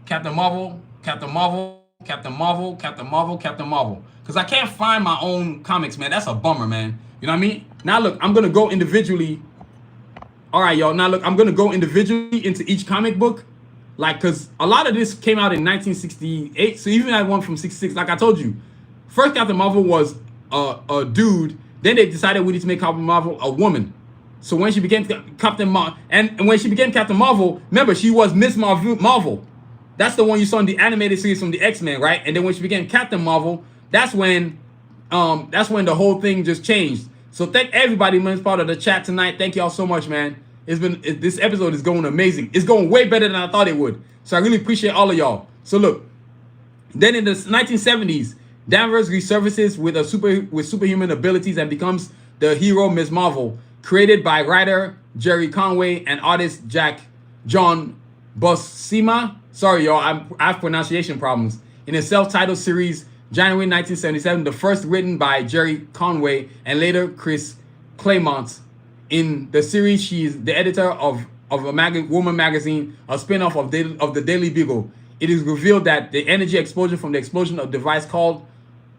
A: Captain Marvel, Captain Marvel, Captain Marvel, Captain Marvel, Captain Marvel. Because I can't find my own comics, man. That's a bummer, man. You know what I mean? Now, look, I'm going to go individually. All right, y'all. Now, look, I'm going to go individually into each comic book Like, because a lot of this came out in 1968. So even that one from 66, like I told you, first Captain Marvel was a dude. Then they decided we need to make Captain Marvel a woman. So when she became Captain Marvel, and when she became Captain Marvel, remember, she was Miss Marvel. That's the one you saw in the animated series from the X-Men, right? And then when she became Captain Marvel, that's when the whole thing just changed. So thank everybody, man, who's part of the chat tonight. Thank y'all so much, man. This episode is going amazing. It's going way better than I thought it would. So I really appreciate all of y'all. So look, then in the 1970s, Danvers resurfaces with superhuman abilities and becomes the hero Miss Marvel, created by writer Jerry Conway and artist John Buscema. Sorry, y'all, I have pronunciation problems. In a self-titled series, January 1977, the first written by Jerry Conway and later Chris Claremont. In the series, she is the editor of a woman magazine, a spin-off of the Daily Beagle. It is revealed that the energy explosion from the explosion of a device called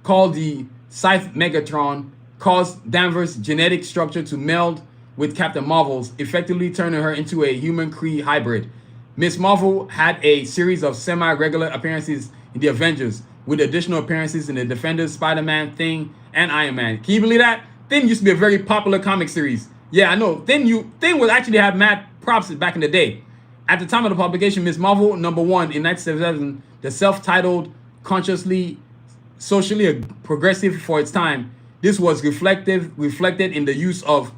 A: the Scythe Megatron caused Danvers' genetic structure to meld with Captain Marvel's, effectively turning her into a human-Kree hybrid. Miss Marvel had a series of semi-regular appearances in the Avengers, with additional appearances in the Defenders, Spider-Man, Thing, and Iron Man. Can you believe that? Thing used to be a very popular comic series. Yeah, I know. Thing was actually had mad props back in the day. At the time of the publication, Miss Marvel #1 in 1977, the self-titled, consciously, socially progressive for its time. This was reflected in the use of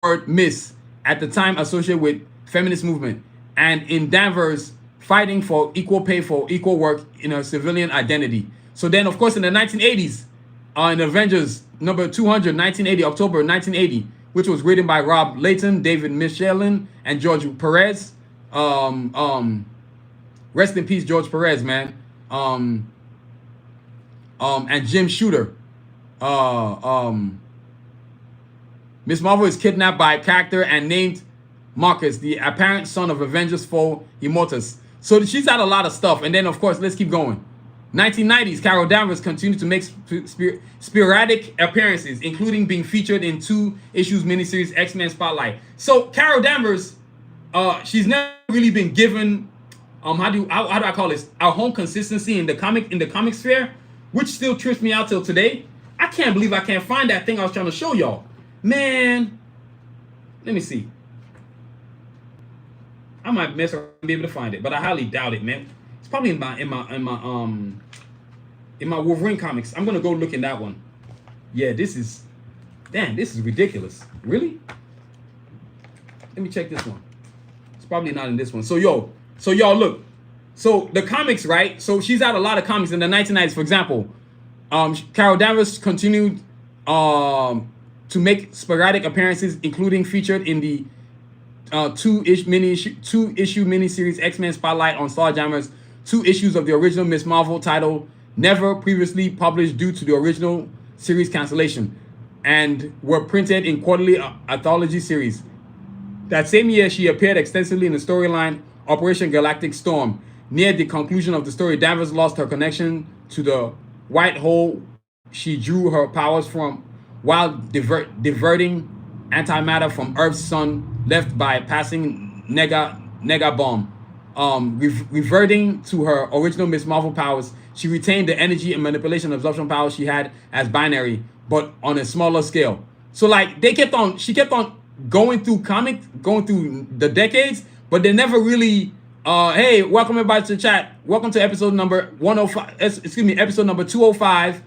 A: word Miss, at the time associated with feminist movement, and in Danvers fighting for equal pay for equal work in her civilian identity. So then, of course, in the 1980s, in Avengers #200, 1980, October 1980, which was written by Rob Layton, David Michelin, and George Perez. Rest in peace, George Perez, man. And Jim Shooter. Miss Marvel is kidnapped by a character and named Marcus, the apparent son of Avengers foe Immortus. So she's had a lot of stuff. And then, of course, let's keep going. 1990s, Carol Danvers continued to make sporadic appearances, including being featured in 2 issues miniseries X-Men Spotlight. So Carol Danvers, she's never really been given how do I call this, our home consistency in the comic sphere, which still trips me out till today. I can't believe I can't find that thing I was trying to show y'all. Man, let me see. I might mess around and be able to find it, but I highly doubt it, man. It's probably in my Wolverine comics. I'm gonna go look in that one. Yeah, this is ridiculous. Really? Let me check this one. It's probably not in this one. So y'all look. So the comics, right? So she's had a lot of comics in the 1990s. For example, Carol Danvers continued to make sporadic appearances, including featured in the 2-issue miniseries X-Men Spotlight on Starjammers, 2 issues of the original Miss Marvel titled never previously published due to the original series cancellation, and were printed in quarterly anthology series. That same year, she appeared extensively in the storyline Operation Galactic Storm. Near the conclusion of the story, Danvers lost her connection to the white hole she drew her powers from while diverting antimatter from Earth's sun left by passing nega bomb. Reverting to her original Miss Marvel powers, she retained the energy and manipulation absorption powers she had as binary, but on a smaller scale. So like she kept on going through the decades, but they never really hey, welcome everybody to the chat. Welcome to episode number 105. Episode number 205.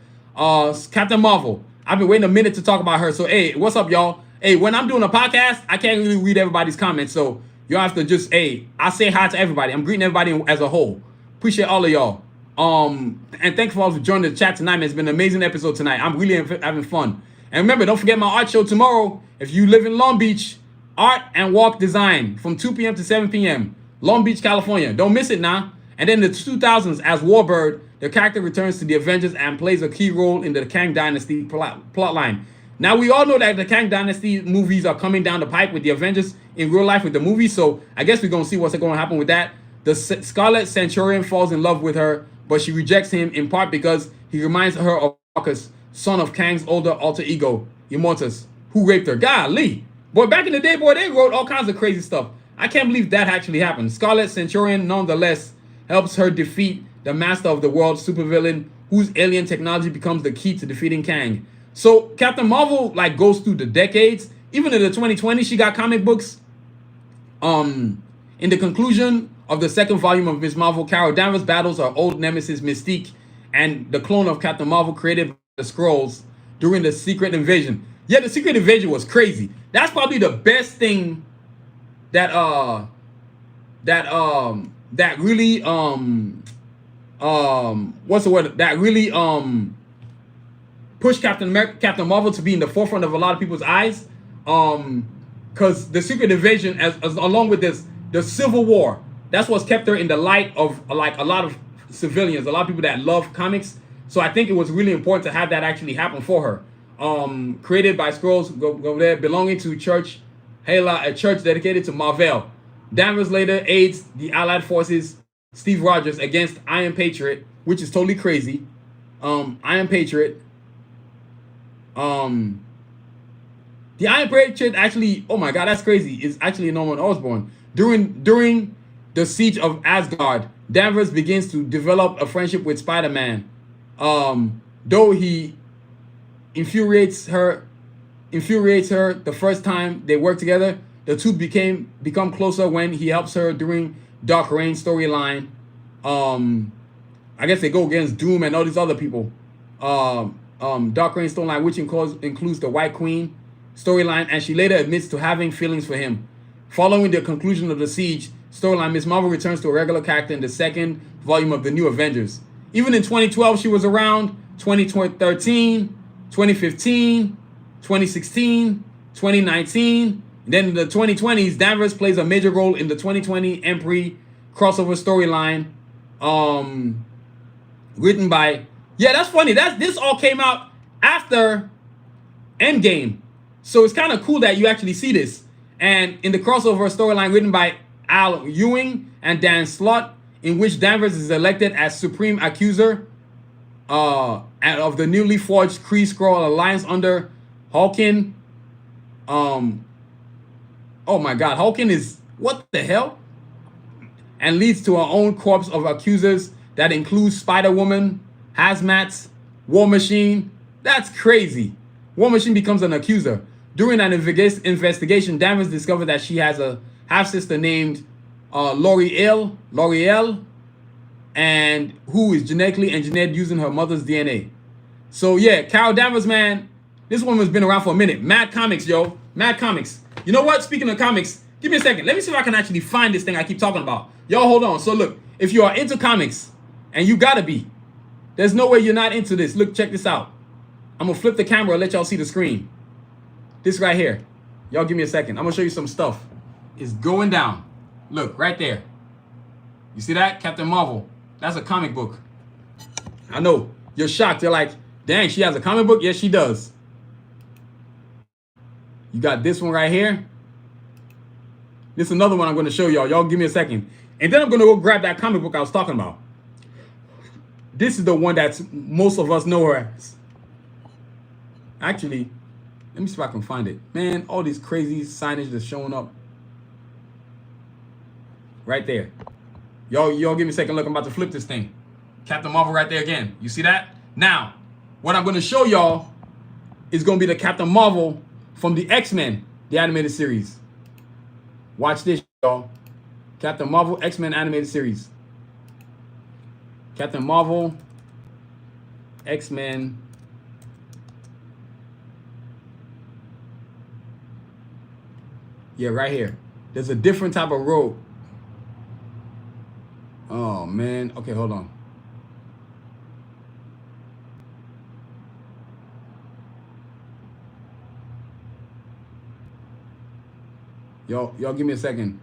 A: Captain Marvel. I've been waiting a minute to talk about her. So hey, what's up, y'all? Hey, when I'm doing a podcast, I can't really read everybody's comments. So y'all have to just, hey, I say hi to everybody. I'm greeting everybody as a whole. Appreciate all of y'all. And thanks for all for joining the chat tonight, man. It's been an amazing episode tonight. I'm really having fun. And remember, don't forget my art show tomorrow. If you live in Long Beach, Art and Walk Design from 2 p.m. to 7 p.m. Long Beach, California. Don't miss it now. And then in the 2000s, as Warbird, the character returns to the Avengers and plays a key role in the Kang Dynasty plotline. Now, we all know that the Kang Dynasty movies are coming down the pipe with the Avengers in real life with the movie, so I guess we're going to see what's going to happen with that. The Scarlet Centurion falls in love with her, but she rejects him in part because he reminds her of Marcus, son of Kang's older alter ego, Immortus, who raped her. Golly. Boy, back in the day, boy, they wrote all kinds of crazy stuff. I can't believe that actually happened. Scarlet Centurion, nonetheless, helps her defeat the master of the world, supervillain, whose alien technology becomes the key to defeating Kang. So Captain Marvel like goes through the decades. Even in the 2020s, she got comic books. In the conclusion of the second volume of Ms. Marvel, Carol Danvers battles her old nemesis Mystique and the clone of Captain Marvel created by the Skrulls during the Secret Invasion. Yeah, the Secret Invasion was crazy. That's probably the best thing that that really what's the word, that really pushed Captain Marvel to be in the forefront of a lot of people's eyes. Because the Secret Invasion, as along with this, the Civil War, that's what's kept her in the light of like a lot of civilians, a lot of people that love comics. So I think it was really important to have that actually happen for her. Created by Skrulls, go there, belonging to Church Hala, a church dedicated to Marvel. Danvers later aids the Allied forces, Steve Rogers, against Iron Patriot, which is totally crazy. Iron Patriot. The Iron Patriot actually, oh my god, that's crazy, is actually Norman Osborn. During the siege of Asgard, Danvers begins to develop a friendship with Spider-Man. Though he infuriates her the first time they work together, the two become closer when he helps her during Dark Reign storyline. I guess they go against Doom and all these other people. Dark Reign storyline, which includes the White Queen storyline, and she later admits to having feelings for him. Following the conclusion of the Siege storyline, Ms. Marvel returns to a regular character in the second volume of the New Avengers. Even in 2012, she was around. 2013, 2015, 2016, 2019. Then in the 2020s, Danvers plays a major role in the 2020 Empire crossover storyline, written by, yeah, that's funny. This all came out after Endgame. So it's kind of cool that you actually see this. And in the crossover storyline written by Al Ewing and Dan Slott, in which Danvers is elected as Supreme Accuser and of the newly forged Kree-Skrull Alliance under Hawkin. Oh my god, Hawkin is, what the hell? And leads to her own corps of accusers that includes Spider-Woman, Hazmat, War Machine. That's crazy. War Machine becomes an accuser. During an investigation, Danvers discovered that she has a half-sister named L'Oreal, and who is genetically engineered using her mother's DNA. So yeah, Carol Danvers, man, this woman's been around for a minute. Mad Comics, yo. Mad Comics. You know what? Speaking of comics, give me a second. Let me see if I can actually find this thing I keep talking about. Y'all hold on. So look, if you are into comics, and you gotta be, there's no way you're not into this. Look, check this out. I'm gonna flip the camera and let y'all see the screen. This right here. Y'all give me a second. I'm gonna show you some stuff. It's going down. Look, right there. You see that? Captain Marvel. That's a comic book. I know. You're shocked. You're like, dang, she has a comic book? Yes, she does. You got this one right here. This is another one I'm going to show y'all. Y'all give me a second. And then I'm going to go grab that comic book I was talking about. This is the one that most of us know her as. Actually, let me see if I can find it. Man, all these crazy signage that's showing up. Right there. Y'all give me a second. Look, I'm about to flip this thing. Captain Marvel right there again. You see that? Now, what I'm going to show y'all is going to be the Captain Marvel from the X-Men, the animated series. Watch this, y'all. Captain Marvel, X-Men animated series. Captain Marvel, X-Men. Yeah, right here. There's a different type of robe. Oh, man. Okay, hold on. Y'all give me a second.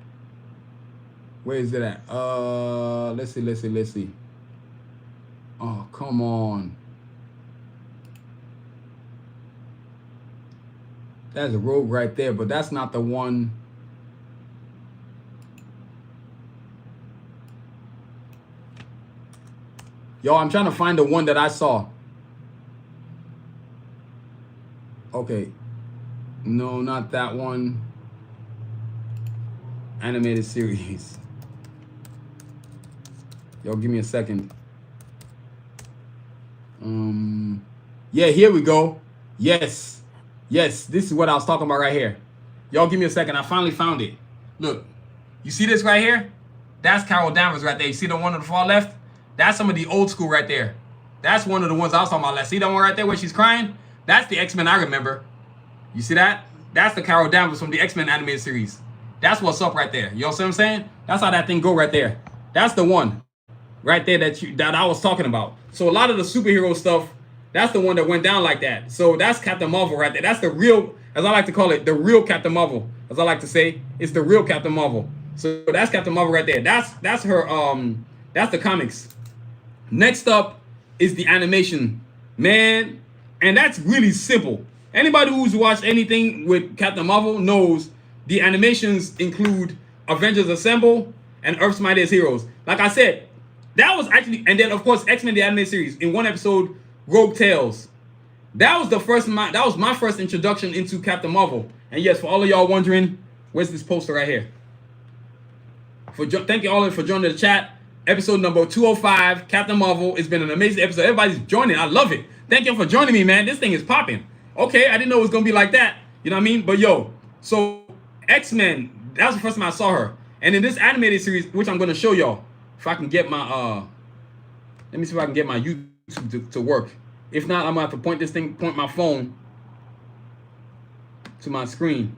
A: Where is it at? Let's see. Oh, come on. That's a robe right there, but that's not the one. Yo, I'm trying to find the one that I saw. Okay. No, not that one. animated series. Yo, give me a second. Yeah, here we go. Yes. Yes, this is what I was talking about right here. Y'all give me a second. I finally found it. Look, you see this right here? That's Carol Danvers right there. You see the one on the far left? That's some of the old school right there. That's one of the ones I was talking about. See that one right there where she's crying? That's the X-Men I remember. You see that? That's the Carol Danvers from the X-Men animated series. That's what's up right there. You know what I'm saying? That's how that thing go right there. That's the one right there that I was talking about. So a lot of the superhero stuff, that's the one that went down like that. So that's Captain Marvel right there. That's the real, as I like to call it, the real Captain Marvel. As I like to say, it's the real Captain Marvel. So that's Captain Marvel right there. That's her. That's the comics. Next up is the animation, man, and that's really simple. Anybody who's watched anything with Captain Marvel knows the animations include Avengers Assemble and Earth's Mightiest Heroes. Like I said, that was actually, and then of course X-Men the animated series in one episode, Rogue Tales. That was that was my first introduction into Captain Marvel. And yes, for all of y'all wondering, where's this poster right here? Thank you all for joining the chat. Episode number 205, Captain Marvel. It's been an amazing episode. Everybody's joining. I love it. Thank you for joining me, man. This thing is popping. Okay, I didn't know it was gonna be like that. You know what I mean? But yo, so X-Men, that was the first time I saw her. And in this animated series, which I'm gonna show y'all, if I can get my let me see if I can get my YouTube to work. If not, I'm gonna have to point my phone to my screen.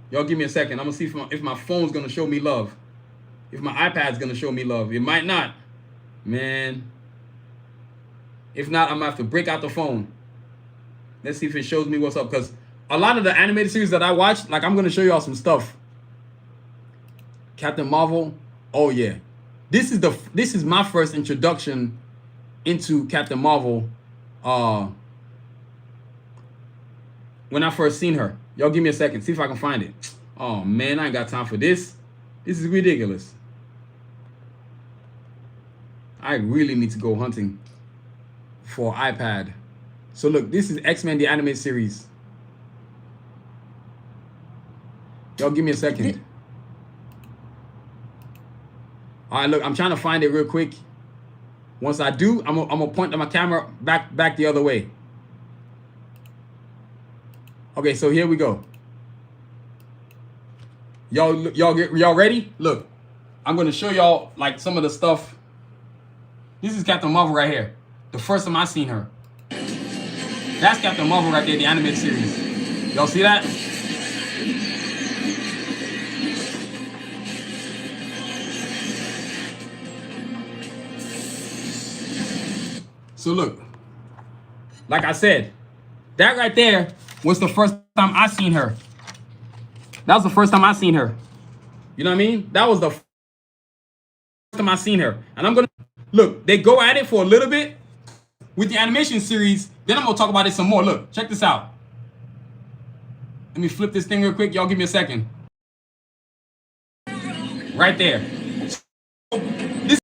A: Y'all give me a second. I'm gonna see if my phone's gonna show me love. If my iPad's gonna show me love. It might not. Man. If not, I'm gonna have to break out the phone. Let's see if it shows me what's up. Because a lot of the animated series that I watched, like I'm gonna show y'all some stuff. Captain Marvel. Oh yeah. This is my first introduction into Captain Marvel. When I first seen her. Y'all give me a second. See if I can find it. Oh man, I ain't got time for this. This is ridiculous. I really need to go hunting for iPad. So look, this is X-Men the animated series. Y'all give me a second. All right, look, I'm trying to find it real quick. Once I do, I'm gonna point my camera back the other way. Okay, so here we go. Y'all ready? Look, I'm gonna show y'all like some of the stuff. This is Captain Marvel right here. The first time I seen her. That's Captain Marvel right there, the animated series. Y'all see that? So look, like I said, that right there was the first time I seen her. That was the first time I seen her. You know what I mean? That was the first time I seen her. And I'm gonna look, they go at it for a little bit with the animation series. Then I'm gonna talk about it some more. Look, check this out. Let me flip this thing real quick. Y'all give me a second. Right there. So, this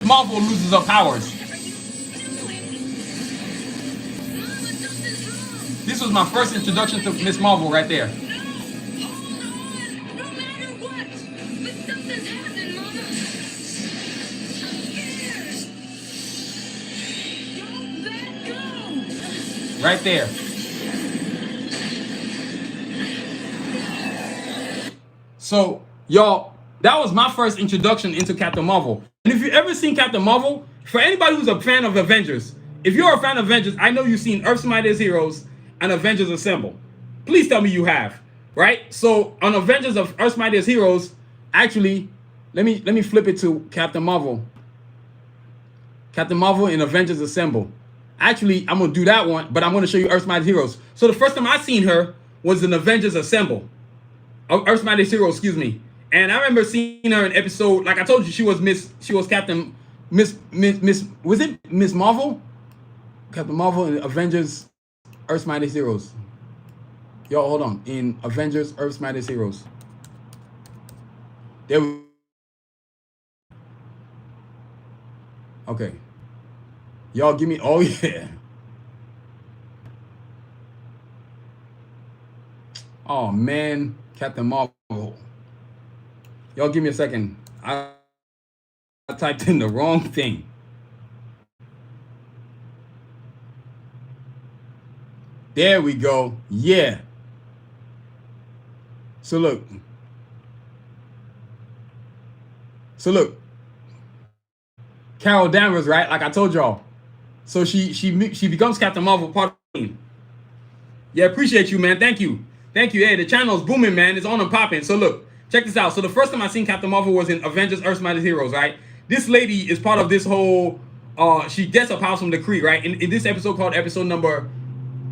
A: Marvel loses her powers. This was my first introduction to Miss Marvel right there. Right there. So, y'all, that was my first introduction into Captain Marvel. And if you've ever seen Captain Marvel, for anybody who's a fan of Avengers, if you're a fan of Avengers, I know you've seen Earth's Mightiest Heroes and Avengers Assemble. Please tell me you have, right? So, on Avengers of Earth's Mightiest Heroes, actually, let me flip it to Captain Marvel. Captain Marvel and Avengers Assemble. Actually, I'm going to do that one, but I'm going to show you Earth's Mightiest Heroes. So the first time I seen her was in Avengers Assemble. Earth's Mightiest Heroes, excuse me. And I remember seeing her in episode, like I told you, she was Captain, was it Miss Marvel? Captain Marvel and Avengers Earth's Mightiest Heroes. Yo, hold on. In Avengers Earth's Mightiest Heroes. There we Okay. Y'all give me, oh yeah. Oh man, Captain Marvel. Y'all give me a second. I typed in the wrong thing. There we go. Yeah. So look. So look. Carol Danvers, right? Like I told y'all. So she becomes Captain Marvel part of the team. Yeah, appreciate you, man. Thank you. Thank you. Hey, the channel's booming, man. It's on and popping. So look, check this out. So the first time I seen Captain Marvel was in Avengers Earth's Mightiest Heroes, right? This lady is part of this whole she gets her powers from the Kree, right? In this episode called episode number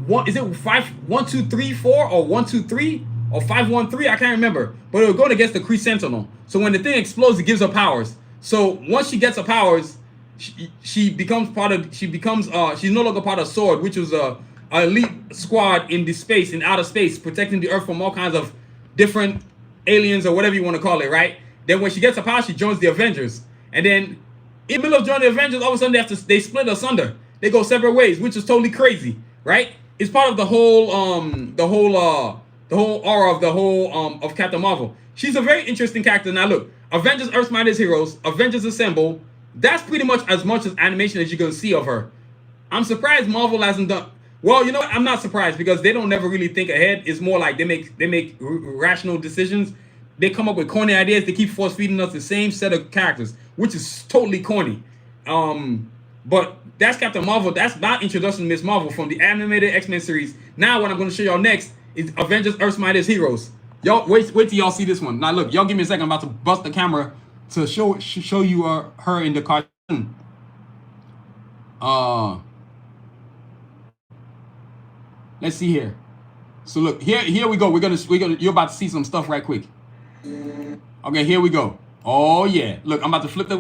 A: one, is it 1, 2, 3, 4 or 1, 2, 3 or 5, 1, 3? I can't remember. But it will go against the Kree Sentinel. So when the thing explodes, it gives her powers. So once she gets her powers, she becomes part of. She's no longer part of SWORD, which was a elite squad in the space, in outer space, protecting the Earth from all kinds of different aliens or whatever you want to call it, right? Then when she gets her power, she joins the Avengers, and then in the middle of joining the Avengers, all of a sudden they split asunder. They go separate ways, which is totally crazy, right? It's part of the whole aura of the whole of Captain Marvel. She's a very interesting character. Now look, Avengers Earth's Mightiest Heroes, Avengers Assemble. That's pretty much as animation as you're gonna see of her. I'm surprised Marvel hasn't done. Well, you know what? I'm not surprised because they don't never really think ahead. It's more like they make rational decisions. They come up with corny ideas. They keep force feeding us the same set of characters, which is totally corny. But that's Captain Marvel. That's not introduction to Miss Marvel from the animated X-Men series. Now what I'm going to show y'all next is Avengers Earth's Mightiest Heroes. Y'all wait till y'all see this one. Now look, y'all give me a second. I'm about to bust the camera to show you her in the cartoon. Let's see here. So look, here we go. You're about to see some stuff right quick. Okay, here we go. Oh yeah. Look, I'm about to flip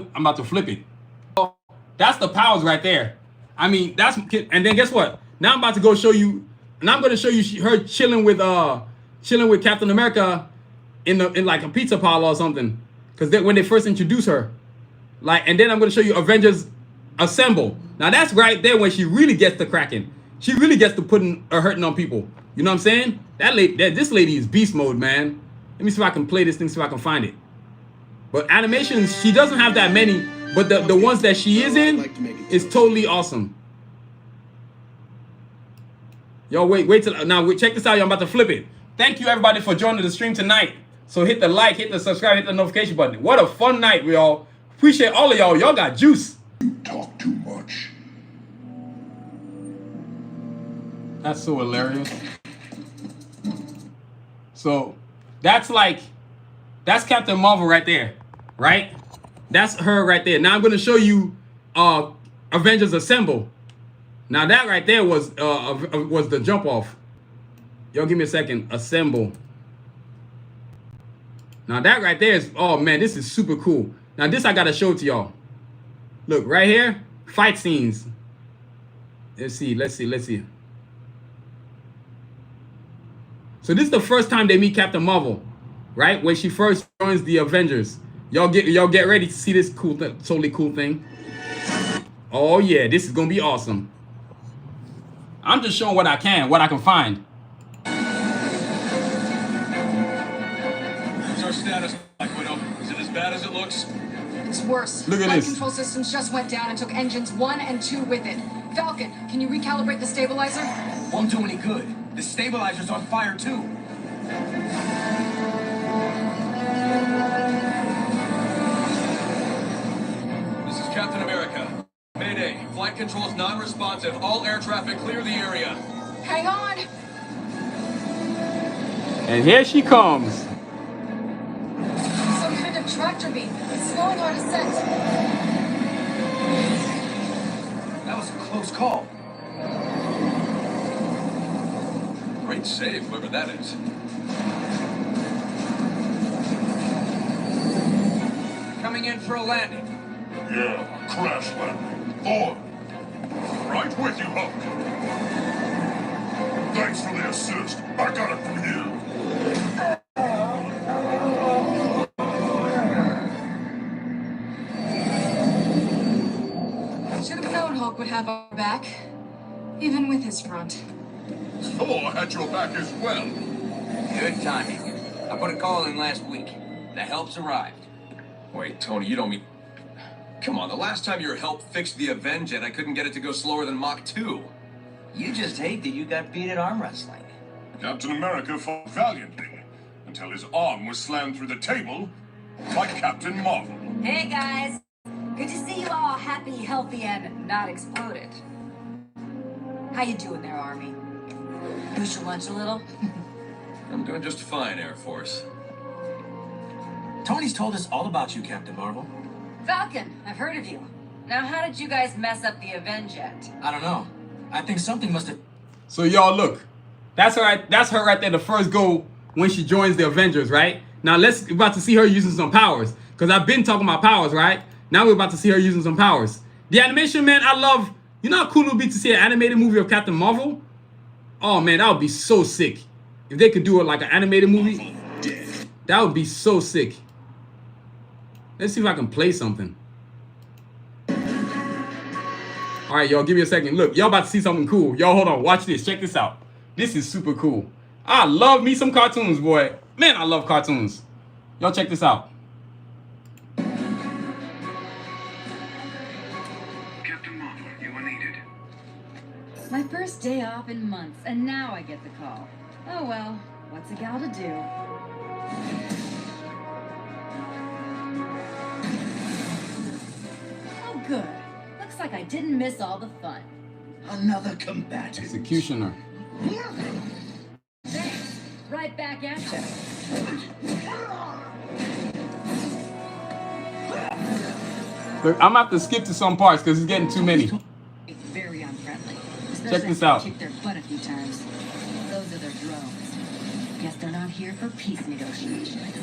A: it. That's the powers right there. I mean, and then guess what? Now I'm about to go show you, and I'm going to show you her chilling with Captain America in like a pizza parlor or something. Because when they first introduce her, and then I'm going to show you Avengers Assemble. Now that's right there when she really gets to cracking. She really gets to putting or hurting on people. You know what I'm saying? This lady is beast mode, man. Let me see if I can play this thing, see if I can find it. But animations, she doesn't have that many, but the ones that she is in is totally awesome. Yo, wait till now. Check this out. I'm about to flip it. Thank you everybody for joining the stream tonight. So hit the like, hit the subscribe, hit the notification button. What a fun night, we all. Appreciate all of y'all. Y'all got juice.
B: You talk too much.
A: That's so hilarious. So that's Captain Marvel right there, right? That's her right there. Now I'm gonna show you Avengers Assemble. Now that right there was the jump off. Y'all give me a second. Assemble. Now that right there is, oh man, this is super cool. Now this I gotta show to y'all. Look right here, fight scenes. Let's see. So this is the first time they meet Captain Marvel, right? When she first joins the Avengers. Y'all get ready to see this totally cool thing. Oh yeah, this is gonna be awesome. I'm just showing what I can find.
C: What's our status, Black Widow? Is it as bad as it looks?
D: It's worse.
A: Look at
D: Flight
A: this.
D: control systems just went down and took engines 1 and 2 with it. Falcon, can you recalibrate the stabilizer?
C: Won't do any good. The stabilizer's on fire too. This is Captain America. Mayday. Flight control is non-responsive. All air traffic clear the area.
D: Hang on.
A: And here she comes.
D: Some kind of tractor beam. It's slowing our descent.
C: That was a close call. Great save, whoever that is. Coming in for a landing.
B: Yeah, crash landing. Forward. Right with you, Hulk. Thanks for the assist. I got it from you.
D: Should have known Hulk would have our back, even with his front.
B: Thor had your back as well.
E: Good timing. I put a call in last week. The help's arrived.
C: Wait, Tony, you don't mean... Come on, the last time your help fixed the Avenjet, I couldn't get it to go slower than Mach 2.
E: You just hate that you got beat at arm wrestling.
B: Captain America fought valiantly until his arm was slammed through the table by Captain Marvel.
D: Hey guys, good to see you all happy, healthy, and not exploded. How you doing there, Army? Boost your lunch a little?
C: I'm doing just fine, Air Force.
E: Tony's told us all about you, Captain Marvel.
D: Falcon, I've heard of you. Now, how did you guys mess up the Avenjet?
E: I don't know. I think something must have...
A: So y'all look, that's her right there, the first go when she joins the Avengers, right? Now we're about to see her using some powers. Because I've been talking about powers, right? Now we're about to see her using some powers. The animation, man, I love. You know how cool it would be to see an animated movie of Captain Marvel? Oh man, that would be so sick. If they could do it like an animated movie, that would be so sick. Let's see if I can play something. All right, y'all, give me a second. Look, y'all about to see something cool. Y'all, hold on. Watch this. Check this out. This is super cool. I love me some cartoons, boy. Man, I love cartoons. Y'all check this out.
F: Captain Marvel, you are needed.
D: My first day off in months, and now I get the call. Oh well, what's a gal to do? Oh good. Looks like I didn't miss all the fun.
F: Another combatant.
A: Executioner.
D: Thanks. Right back at you.
A: Look, I'm gonna have to skip to some parts because it's getting too many.
D: Very unfriendly.
A: Check this out.
D: Kicked their butt a few times. Those are their drones. Guess they're not here for peace negotiations.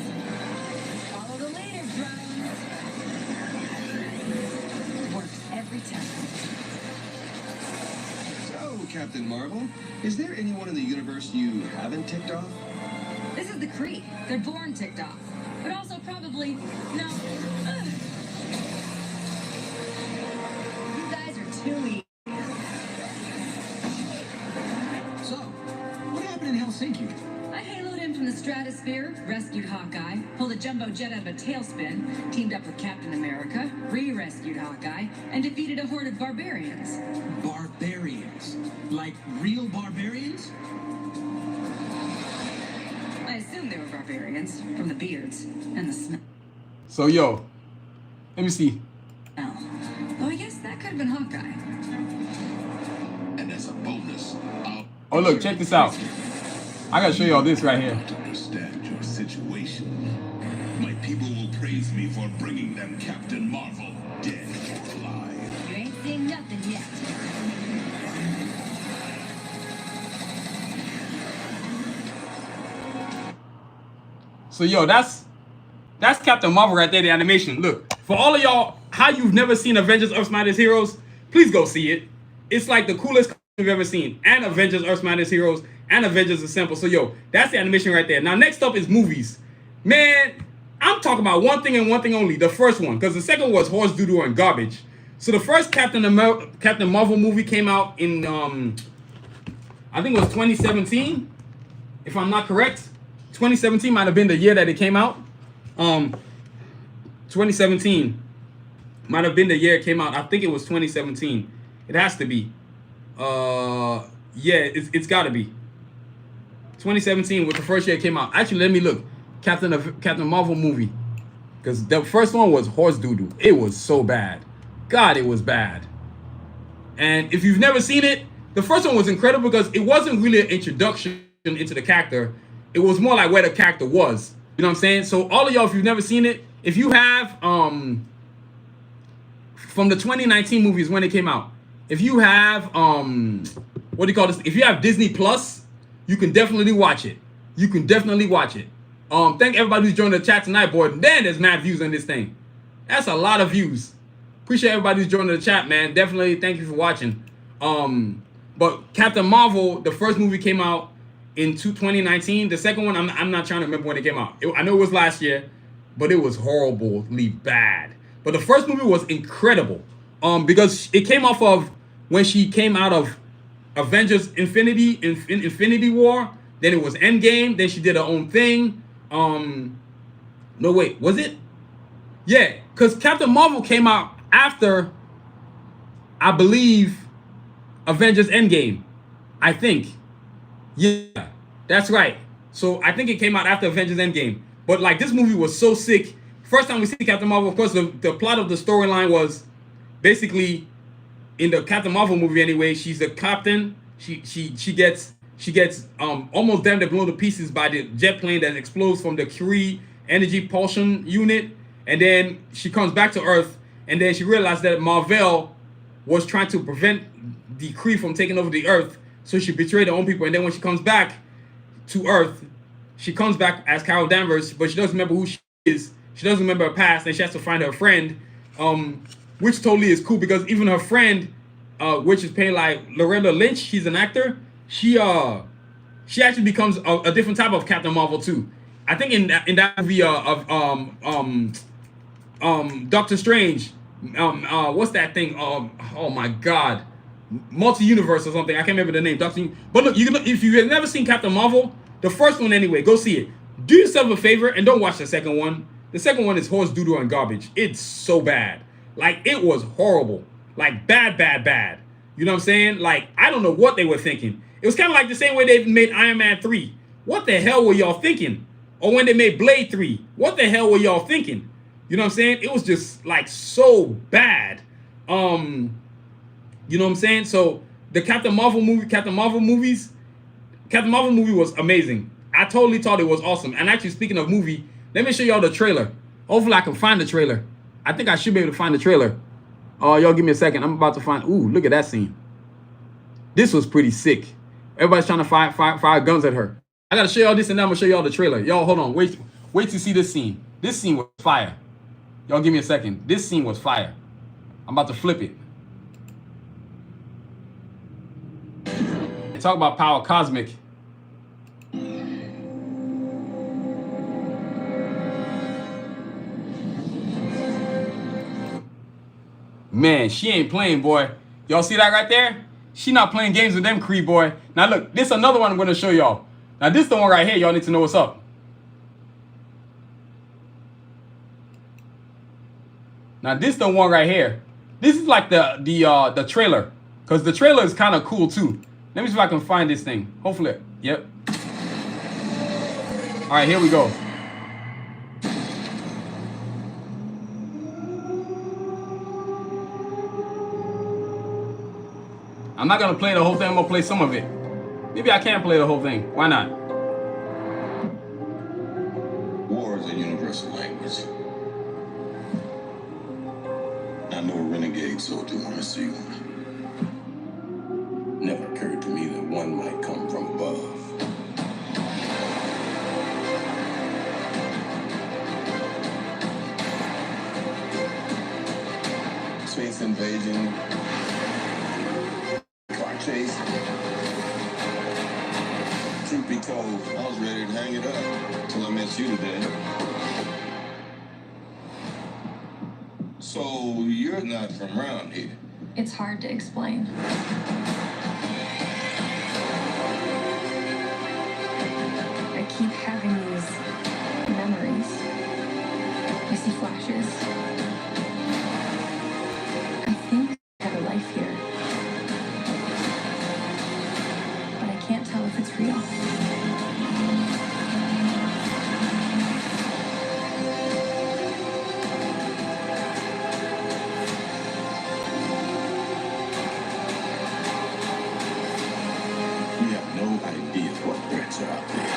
D: Follow the leader, drones. Works every time.
G: So, Captain Marvel, is there anyone in the universe you haven't ticked off?
D: This is the Kree. They're born ticked off. But also probably... No. Ugh. You guys are too easy.
E: So, what happened in Helsinki?
D: I haloed in from the stratosphere, rescued Hawkeye, pulled a jumbo jet out of a tailspin, teamed up with Captain America, re-rescued Hawkeye, and defeated a horde of barbarians.
E: Barbarians? Like real barbarians?
D: I assume they were barbarians, from the beards and the smell.
A: So yo, let me see.
D: Oh, I guess that could have been Hawkeye.
B: And as a bonus, I'll
A: Oh look, check this out. I gotta show y'all this right here.
B: understand your situation. My people will praise me for bringing them Captain Marvel, dead or alive.
D: You ain't seen nothing yet.
A: So yo, that's Captain Marvel right there, the animation. Look, for all of y'all, how you've never seen Avengers Earth's Mightiest Heroes, please go see it. It's like the coolest you've ever seen. And Avengers Earth's Mightiest Heroes and Avengers Assemble. So yo, that's the animation right there. Now next up is movies. Man, I'm talking about one thing and one thing only. The first one, because the second was horse doodle and garbage. So the first Captain Marvel movie came out in I think it was 2017, if I'm not correct. 2017 might have been the year that it came out. 2017 might have been the year it came out. I think it was 2017. It has to be. Yeah, it's got to be. 2017 was the first year it came out. Actually, let me look. Captain Marvel movie. Because the first one was horse doodle. It was so bad. God, it was bad. And if you've never seen it, the first one was incredible because it wasn't really an introduction into the character. It was more like where the character was. You know what I'm saying? So all of y'all, if you've never seen it, if you have, from the 2019 movies when it came out, if you have, what do you call this? If you have Disney Plus, you can definitely watch it. You can definitely watch it. Thank everybody who's joined the chat tonight, boy. Man, there's mad views on this thing. That's a lot of views. Appreciate everybody who's joining the chat, man. Definitely thank you for watching. But Captain Marvel, the first movie came out in 2019. The second one, I'm not trying to remember when it came out. I know it was last year, but it was horribly bad. But the first movie was incredible. Because it came off of when she came out of Avengers Infinity War. Then it was Endgame. Then she did her own thing. No, wait, was it? Yeah, because Captain Marvel came out after, I believe, Avengers Endgame. I think. Yeah, that's right. So I think it came out after Avengers Endgame. But like this movie was so sick. First time we see Captain Marvel, of course, the plot of the storyline was basically in the Captain Marvel movie anyway. She's a captain. She gets almost damn near blown to pieces by the jet plane that explodes from the Curie energy propulsion unit, and then she comes back to Earth, and then she realized that Marvel was trying to prevent the Kree from taking over the Earth, so she betrayed her own people. And then when she comes back to Earth, she comes back as Carol Danvers, but she doesn't remember who she is. She doesn't remember her past, and she has to find her friend, which totally is cool because even her friend, which is played like Loretta Lynch, she's an actor. She actually becomes a different type of Captain Marvel too. I think in that movie of Doctor Strange, what's that thing? Oh my God, multi-universe or something. I can't remember the name. But look, if you have never seen Captain Marvel, the first one anyway, go see it. Do yourself a favor and don't watch the second one. The second one is horse doodle and garbage. It's so bad. Like, it was horrible. Like, bad. You know what I'm saying? Like, I don't know what they were thinking. It was kind of like the same way they made Iron Man 3. What the hell were y'all thinking? Or when they made Blade 3. What the hell were y'all thinking? You know what I'm saying? It was just, like, so bad. You know what I'm saying? So, the Captain Marvel movie was amazing. I totally thought it was awesome. And actually, speaking of movie, let me show y'all the trailer. Hopefully, I can find the trailer. I think I should be able to find the trailer. Y'all give me a second. I'm about to find. Ooh, look at that scene. This was pretty sick. Everybody's trying to fire guns at her. I gotta show y'all this, and then I'm gonna show y'all the trailer. Y'all, hold on. Wait to see this scene. This scene was fire. Y'all give me a second. This scene was fire. I'm about to flip it. Talk about power cosmic. Man, she ain't playing, boy. Y'all see that right there? She not playing games with them Kree, boy. Now look, this is another one I'm gonna show y'all. Now this is the one right here. Y'all need to know what's up. Now this is the one right here. This is like the trailer, cause the trailer is kind of cool too. Let me see if I can find this thing. Hopefully, yep. All right, here we go. I'm not gonna play the whole thing. I'm gonna play some of it. Maybe I can play the whole thing. Why not?
B: War is a universal language. I know a renegade soldier when I see one. Never occurred to me that one might come from above. Space invasion. Car chase. Truth be told, I was ready to hang it up till I met you today. So you're not from around here?
D: It's hard to explain. I keep having these memories. I see flashes. I think I have a life here. But I can't tell if it's real.
B: We have no idea what threats are out there.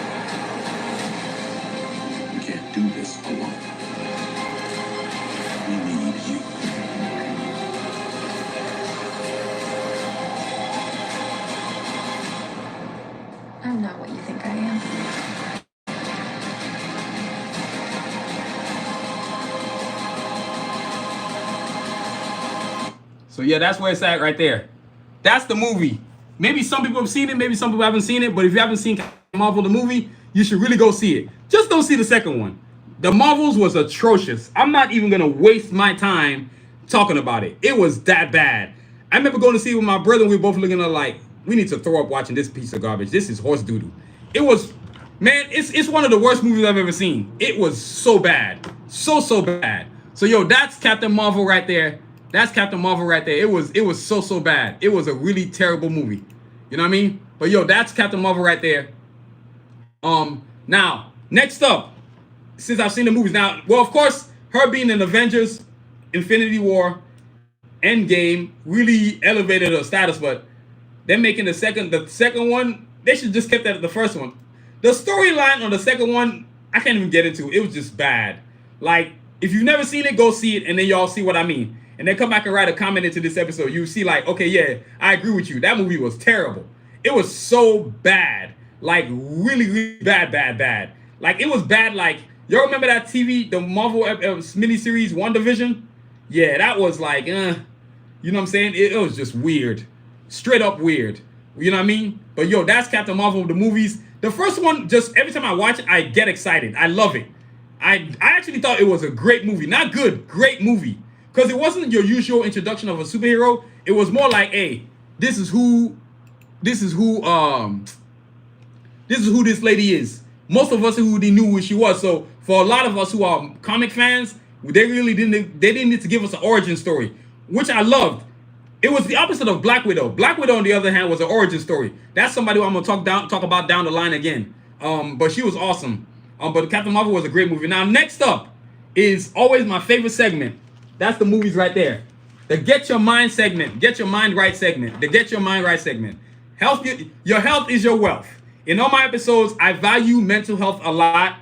B: We can't do this alone. We need you.
D: I'm not what you think I am.
A: So yeah, that's where it's at right there. That's the movie. Maybe some people have seen it, maybe some people haven't seen it, but if you haven't seen Captain Marvel the movie, you should really go see it. Just don't see the second one. The Marvels was atrocious. I'm not even gonna waste my time talking about it. It was that bad. I remember going to see it with my brother, and we were both looking at like, we need to throw up watching this piece of garbage. This is horse doodle. It was, man, it's one of the worst movies I've ever seen. It was so bad. So bad. So yo, that's Captain Marvel right there. That's Captain Marvel right there. It was so bad. It was a really terrible movie. You know what I mean? But yo, that's Captain Marvel right there. Now, next up, since I've seen the movies now, well, of course, her being in Avengers, Infinity War, Endgame really elevated her status, but they're making the second one, they should just kept that at the first one. The storyline on the second one, I can't even get into. It was just bad. Like, if you've never seen it, go see it, and then y'all see what I mean. And then come back and write a comment into this episode. You see, like, okay, yeah, I agree with you. That movie was terrible. It was so bad. Like, really bad. Like, it was bad. Like, y'all remember that TV, the Marvel miniseries, WandaVision? Yeah, that was like, you know what I'm saying? It was just weird. Straight up weird. You know what I mean? But yo, that's Captain Marvel, the movies. The first one, just every time I watch it, I get excited. I love it. I actually thought it was a great movie. Not good, great movie. Because it wasn't your usual introduction of a superhero. It was more like, hey, this is who this lady is. Most of us already knew who she was. So for a lot of us who are comic fans, they didn't need to give us an origin story, which I loved. It was the opposite of Black Widow. Black Widow, on the other hand, was an origin story. That's somebody who I'm gonna talk about down the line again. But she was awesome. But Captain Marvel was a great movie. Now, next up is always my favorite segment. That's the movies right there. The Get Your Mind segment. Get Your Mind Right segment. The Get Your Mind Right segment. Your health is your wealth. In all my episodes, I value mental health a lot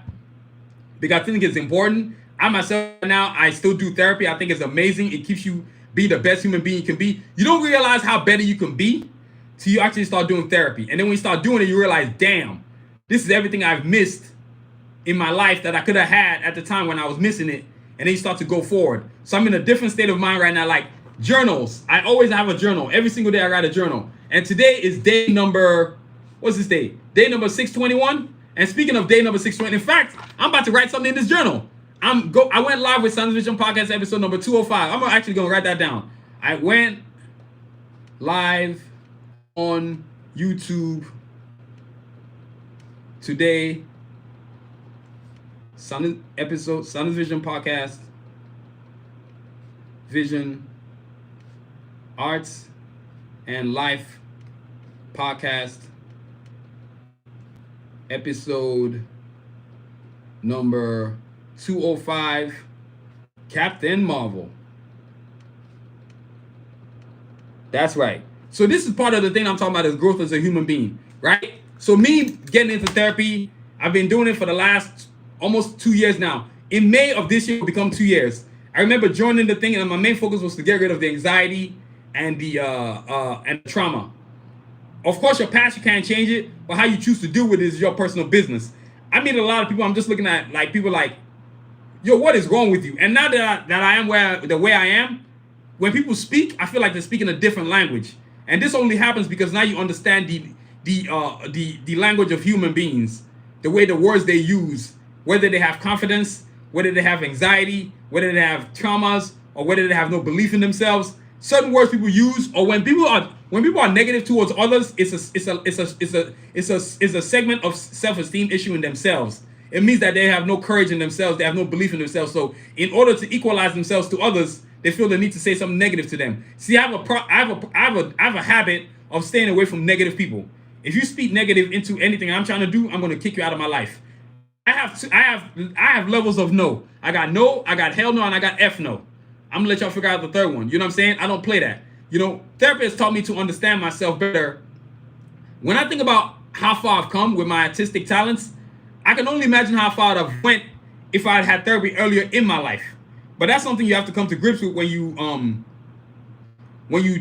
A: because I think it's important. I myself now, I still do therapy. I think it's amazing. It keeps you be the best human being you can be. You don't realize how better you can be till you actually start doing therapy. And then when you start doing it, you realize, damn, this is everything I've missed in my life that I could have had at the time when I was missing it. And then you start to go forward. So I'm in a different state of mind right now. Like journals. I always have a journal. Every single day I write a journal. And today is day number, what's this day? Day number 621. And speaking of day number 620, in fact, I'm about to write something in this journal. I went live with Sanusi Vision Podcast episode number 205. I'm actually going to write that down. I went live on YouTube today. Sanusi Vision Podcast, Vision, Arts, and Life Podcast, episode number 205, Captain Marvel. That's right. So this is part of the thing I'm talking about is growth as a human being, right? So me getting into therapy, I've been doing it for the last almost 2 years now. In May of this year, it will become 2 years. I remember joining the thing, and my main focus was to get rid of the anxiety and the trauma. Of course, your past, you can't change it, but how you choose to deal with it is your personal business. I meet a lot of people, I'm just looking at like people like, yo, what is wrong with you? And now that I am the way I am, when people speak, I feel like they're speaking a different language. And this only happens because now you understand the language of human beings, the way the words they use, whether they have confidence, whether they have anxiety, whether they have traumas, or whether they have no belief in themselves. Certain words people use, or when people are negative towards others, it's a segment of self-esteem issue in themselves. It means that they have no courage in themselves, they have no belief in themselves. So in order to equalize themselves to others, they feel the need to say something negative to them. See, I have a habit of staying away from negative people. If you speak negative into anything I'm trying to do, I'm going to kick you out of my life. I have levels of no. I got no, I got hell no, and I got F no. I'm gonna let y'all figure out the third one. You know what I'm saying? I don't play that. You know, therapy has taught me to understand myself better. When I think about how far I've come with my artistic talents, I can only imagine how far I've went if I had therapy earlier in my life. But that's something you have to come to grips with when you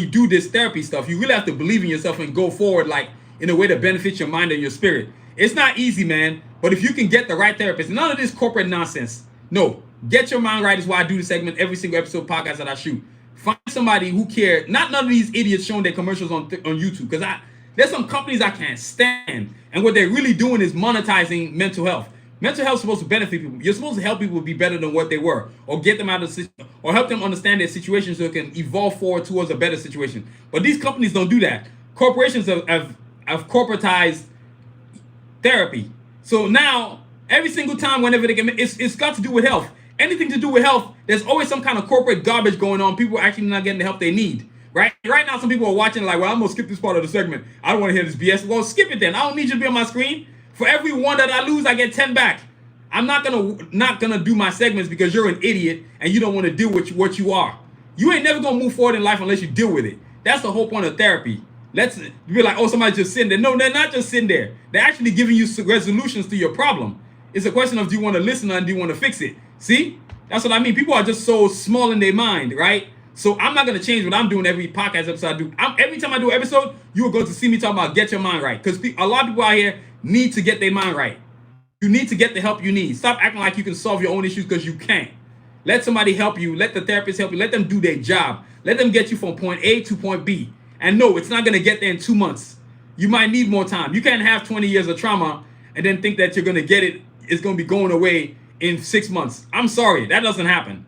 A: do this therapy stuff. You really have to believe in yourself and go forward like in a way that benefits your mind and your spirit. It's not easy, man. But if you can get the right therapist, none of this corporate nonsense. No, Get Your Mind Right is why I do the segment every single episode podcast that I shoot. Find somebody who cares. Not none of these idiots showing their commercials on YouTube. Because there's some companies I can't stand. And what they're really doing is monetizing mental health. Mental health is supposed to benefit people. You're supposed to help people be better than what they were. Or get them out of or help them understand their situation so it can evolve forward towards a better situation. But these companies don't do that. Corporations have corporatized Therapy. So now, every single time, whenever they get, it's got to do with health. Anything to do with health, there's always some kind of corporate garbage going on. People are actually not getting the help they need. Right now, some people are watching like, well, I'm gonna skip this part of the segment. I don't want to hear this BS. Well, skip it then. I don't need you to be on my screen. For every one that I lose, I get 10 back. I'm not gonna do my segments because you're an idiot and you don't want to deal with what you are. You ain't never gonna move forward in life unless you deal with it. That's the whole point of therapy. Let's be like, oh, somebody's just sitting there. No, they're not just sitting there. They're actually giving you resolutions to your problem. It's a question of, do you want to listen or do you want to fix it? See? That's what I mean. People are just so small in their mind, right? So I'm not going to change what I'm doing every podcast episode I do. Every time I do an episode, you are going to see me talk about get your mind right. Because a lot of people out here need to get their mind right. You need to get the help you need. Stop acting like you can solve your own issues because you can't. Let somebody help you. Let the therapist help you. Let them do their job. Let them get you from point A to point B. And no, it's not going to get there in 2 months. You might need more time. You can't have 20 years of trauma and then think that you're going to get it. It's going to be going away in 6 months. I'm sorry. That doesn't happen.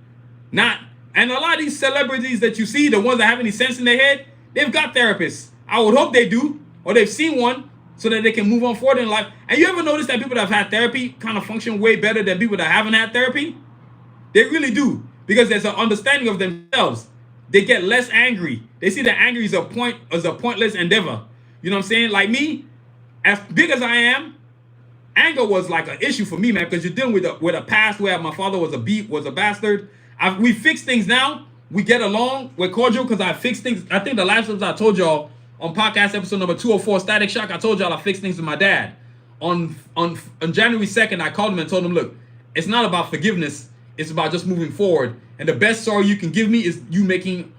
A: And a lot of these celebrities that you see, the ones that have any sense in their head, they've got therapists. I would hope they do, or they've seen one so that they can move on forward in life. And you ever notice that people that have had therapy kind of function way better than people that haven't had therapy? They really do, because there's an understanding of themselves. They get less angry. They see that anger is a pointless endeavor. You know what I'm saying? Like me, as big as I am, anger was like an issue for me, man, because you're dealing with a past where my father was a bastard. We fix things now. We get along. We're cordial because I fix things. I think the last episode I told y'all on podcast episode number 204, Static Shock, I told y'all I fixed things with my dad. On January 2nd, I called him and told him, look, it's not about forgiveness. It's about just moving forward. And the best sorry you can give me is you making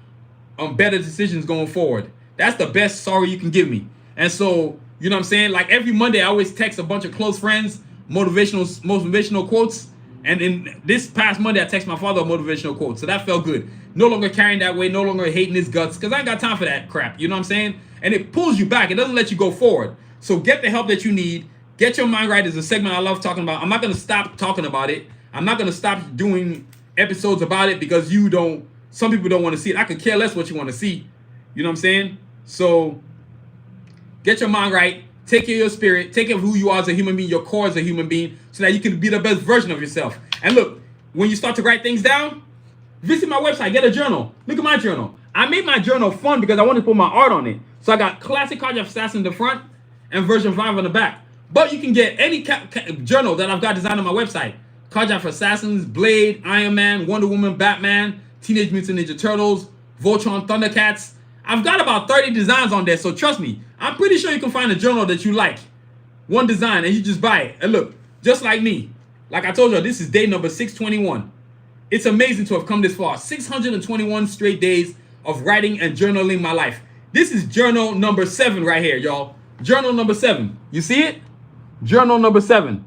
A: better decisions going forward. That's the best sorry you can give me. And so, you know what I'm saying? Like every Monday, I always text a bunch of close friends, motivational quotes. And in this past Monday, I texted my father a motivational quote. So that felt good. No longer carrying that way, no longer hating his guts, because I ain't got time for that crap. You know what I'm saying? And it pulls you back. It doesn't let you go forward. So get the help that you need. Get your mind right is a segment I love talking about. I'm not going to stop talking about it. I'm not going to stop doing episodes about it because some people don't want to see it. I could care less what you want to see. You know what I'm saying? So get your mind right. Take care of your spirit. Take care of who you are as a human being, your core as a human being, so that you can be the best version of yourself. And look, when you start to write things down, visit my website, get a journal. Look at my journal. I made my journal fun because I wanted to put my art on it. So I got classic Cardiac Assassin in the front and version 5 on the back. But you can get any journal that I've got designed on my website. Cardiac Assassins, Blade, Iron Man, Wonder Woman, Batman, Teenage Mutant Ninja Turtles, Voltron, Thundercats. I've got about 30 designs on there, so trust me. I'm pretty sure you can find a journal that you like. One design, and you just buy it. And look, just like me. Like I told you, this is day number 621. It's amazing to have come this far. 621 straight days of writing and journaling my life. This is journal number 7 right here, y'all. Journal number 7. You see it? Journal number 7.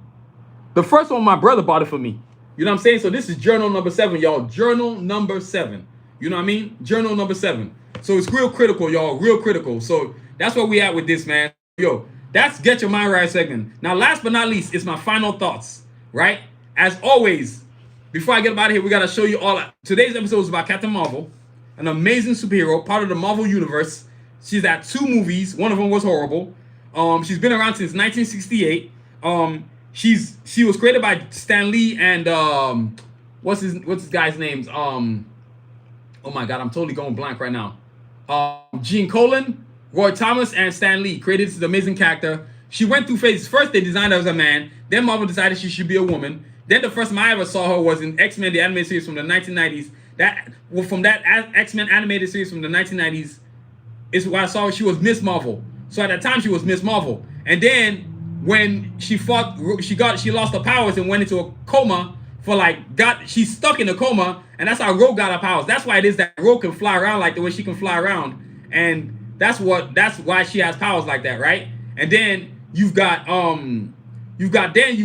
A: The first one, my brother bought it for me. You know what I'm saying? So this is journal number 7, y'all. Journal number 7. You know what I mean? Journal number 7. So it's real critical, y'all. Real critical. So that's where we at with this, man. Yo, that's Get Your Mind Right segment. Now, last but not least, it's my final thoughts, right? As always, before I get out of here, we got to show you all. Today's episode is about Captain Marvel, an amazing superhero, part of the Marvel Universe. She's at 2 movies. One of them was horrible. She's been around since 1968. She was created by Stan Lee and what's his guy's names? Oh my God, I'm totally going blank right now. Gene Colan, Roy Thomas, and Stan Lee created this amazing character. She went through phases. First, they designed her as a man. Then Marvel decided she should be a woman. Then the first time I ever saw her was in X-Men, the animated series from the 1990s. From that X-Men animated series from the 1990s is why I saw her. She was Miss Marvel. So at that time, she was Miss Marvel. And then when she lost her powers and went into a coma she's stuck in a coma, and that's how Rogue got her powers. That's why it is that Rogue can fly around like the way she can fly around, and that's why she has powers like that, right? And then you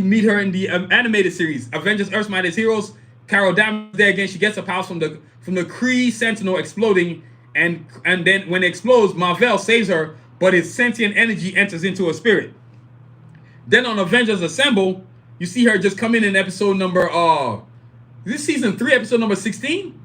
A: meet her in the animated series Avengers: Earth's Mightiest Heroes. Carol Danvers there again. She gets her powers from the Kree Sentinel exploding, and then when it explodes, Marvel saves her, but his sentient energy enters into her spirit. Then on Avengers Assemble, you see her just come in episode number this season 3, episode number 16.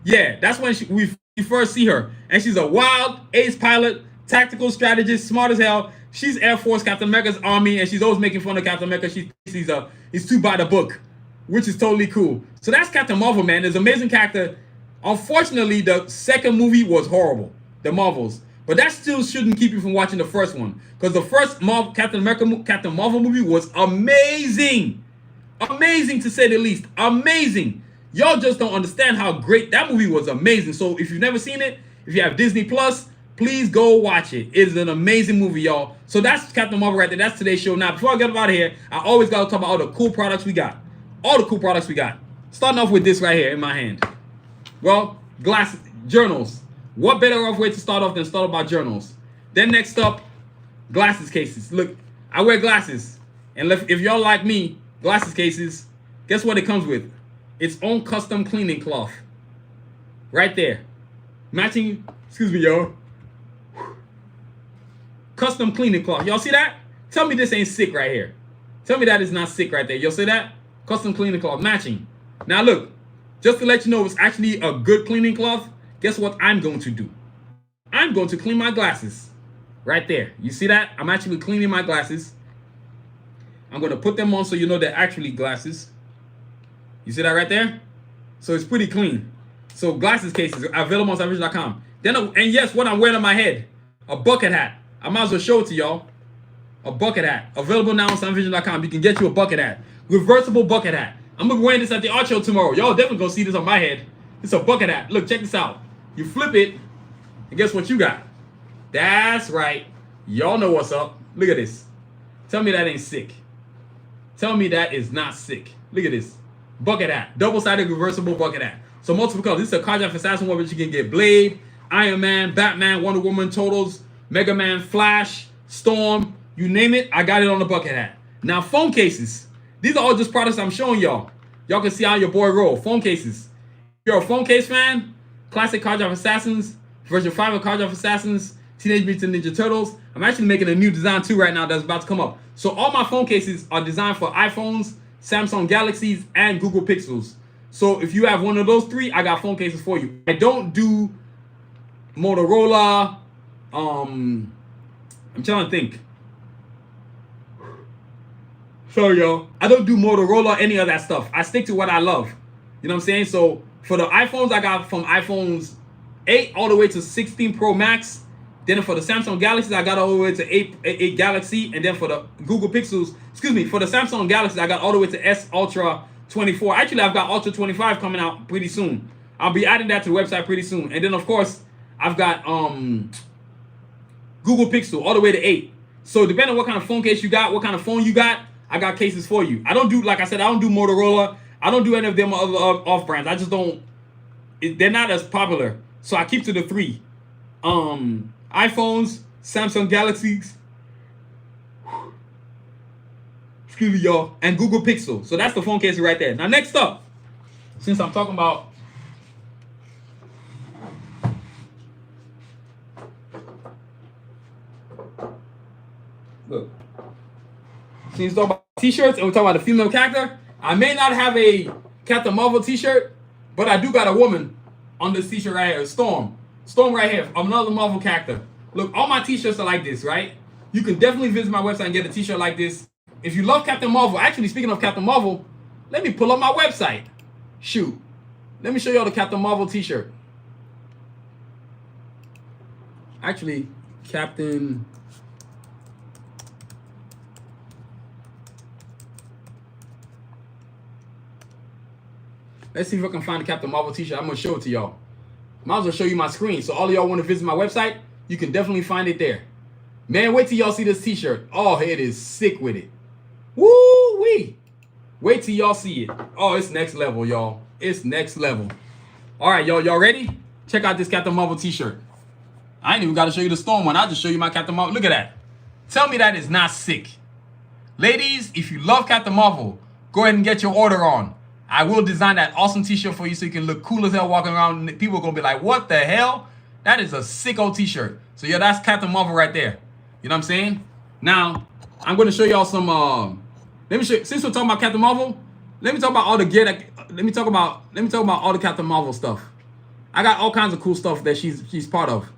A: Yeah, that's when we first see her, and she's a wild ace pilot, tactical strategist, smart as hell. She's Air Force, Captain America's Army, and she's always making fun of Captain America. He's too by the book, which is totally cool. So that's Captain Marvel, man. There's an amazing character. Unfortunately, the second movie was horrible, the Marvels. But that still shouldn't keep you from watching the first one. Because the first Captain Marvel movie was amazing. Amazing to say the least. Amazing. Y'all just don't understand how great that movie was. Amazing. So if you've never seen it, if you have Disney Plus, please go watch it. It's an amazing movie, y'all. So that's Captain Marvel right there. That's today's show. Now, before I get out of here, I always got to talk about all the cool products we got. All the cool products we got. Starting off with this right here in my hand. Well, glasses, journals. What better off way to start off than start off by journals? Then next up, glasses cases. Look, I wear glasses. And if y'all like me, glasses cases, guess what it comes with? Its own custom cleaning cloth. Right there. Matching, excuse me, y'all. Custom cleaning cloth. Y'all see that? Tell me this ain't sick right here. Tell me that is not sick right there. Y'all see that? Custom cleaning cloth. Matching. Now look, just to let you know it's actually a good cleaning cloth, guess what I'm going to do? I'm going to clean my glasses. Right there. You see that? I'm actually cleaning my glasses. I'm going to put them on so you know they're actually glasses. You see that right there? So it's pretty clean. So glasses cases are available on Sanusi.com. Then, and yes, what I'm wearing on my head, a bucket hat. I might as well show it to y'all. A bucket hat. Available now on Sanusi.com. You can get you a bucket hat. Reversible bucket hat. I'm going to be wearing this at the art show tomorrow. Y'all definitely going to see this on my head. It's a bucket hat. Look, check this out. You flip it, and guess what you got? That's right. Y'all know what's up. Look at this. Tell me that ain't sick. Tell me that is not sick. Look at this. Bucket hat. Double-sided reversible bucket hat. So multiple colors. This is a cardiac assassin one, but you can get Blade, Iron Man, Batman, Wonder Woman, Totals, Mega Man, Flash, Storm, you name it, I got it on the bucket hat. Now, phone cases. These are all just products I'm showing y'all. Y'all can see how your boy roll. Phone cases. If you're a phone case fan, classic Cardiac Assassins, version 5 of Cardiac Assassins, Teenage Mutant Ninja Turtles. I'm actually making a new design too right now that's about to come up. So all my phone cases are designed for iPhones, Samsung Galaxies, and Google Pixels. So if you have one of those three, I got phone cases for you. I don't do Motorola. I'm trying to think. Sorry, y'all. I don't do Motorola, any of that stuff. I stick to what I love. You know what I'm saying? So for the iPhones, I got from iPhones 8 all the way to 16 Pro Max. Then for the Samsung Galaxies, I got all the way to 8 Galaxy. And then for the Google Pixels, for the Samsung Galaxies, I got all the way to S Ultra 24. Actually, I've got Ultra 25 coming out pretty soon. I'll be adding that to the website pretty soon. And then, of course, I've got Google Pixel all the way to 8. So depending on what kind of phone case you got, what kind of phone you got, I got cases for you. I don't do, like I said, I don't do Motorola. I don't do any of them other off brands. I just don't. They're not as popular. So I keep to the 3. iPhones, Samsung Galaxies, excuse me, y'all, and Google Pixel. So that's the phone case right there. Now, next up, since I'm talking about since we're talking about t-shirts and we're talking about the female character, I may not have a Captain Marvel t-shirt, but I do got a woman on this t-shirt right here, Storm. Storm right here, another Marvel character. Look, all my t-shirts are like this, right? You can definitely visit my website and get a t-shirt like this. If you love Captain Marvel, actually, speaking of Captain Marvel, let me pull up my website. Shoot. Let me show y'all the Captain Marvel t-shirt. Actually, Captain... Let's see if I can find the Captain Marvel t-shirt. I'm going to show it to y'all. Might as well show you my screen. So all of y'all want to visit my website, you can definitely find it there. Man, wait till y'all see this t-shirt. Oh, it is sick with it. Woo-wee. Wait till y'all see it. Oh, it's next level, y'all. It's next level. All right, y'all ready? Check out this Captain Marvel t-shirt. I ain't even got to show you the Storm one. I'll just show you my Captain Marvel. Look at that. Tell me that is not sick. Ladies, if you love Captain Marvel, go ahead and get your order on. I will design that awesome t-shirt for you so you can look cool as hell walking around. People are going to be like, what the hell? That is a sick old t-shirt. So yeah, that's Captain Marvel right there. You know what I'm saying? Now, I'm going to show y'all some, let me show you, since we're talking about Captain Marvel, let me talk about all the gear that, let me talk about all the Captain Marvel stuff. I got all kinds of cool stuff that she's part of.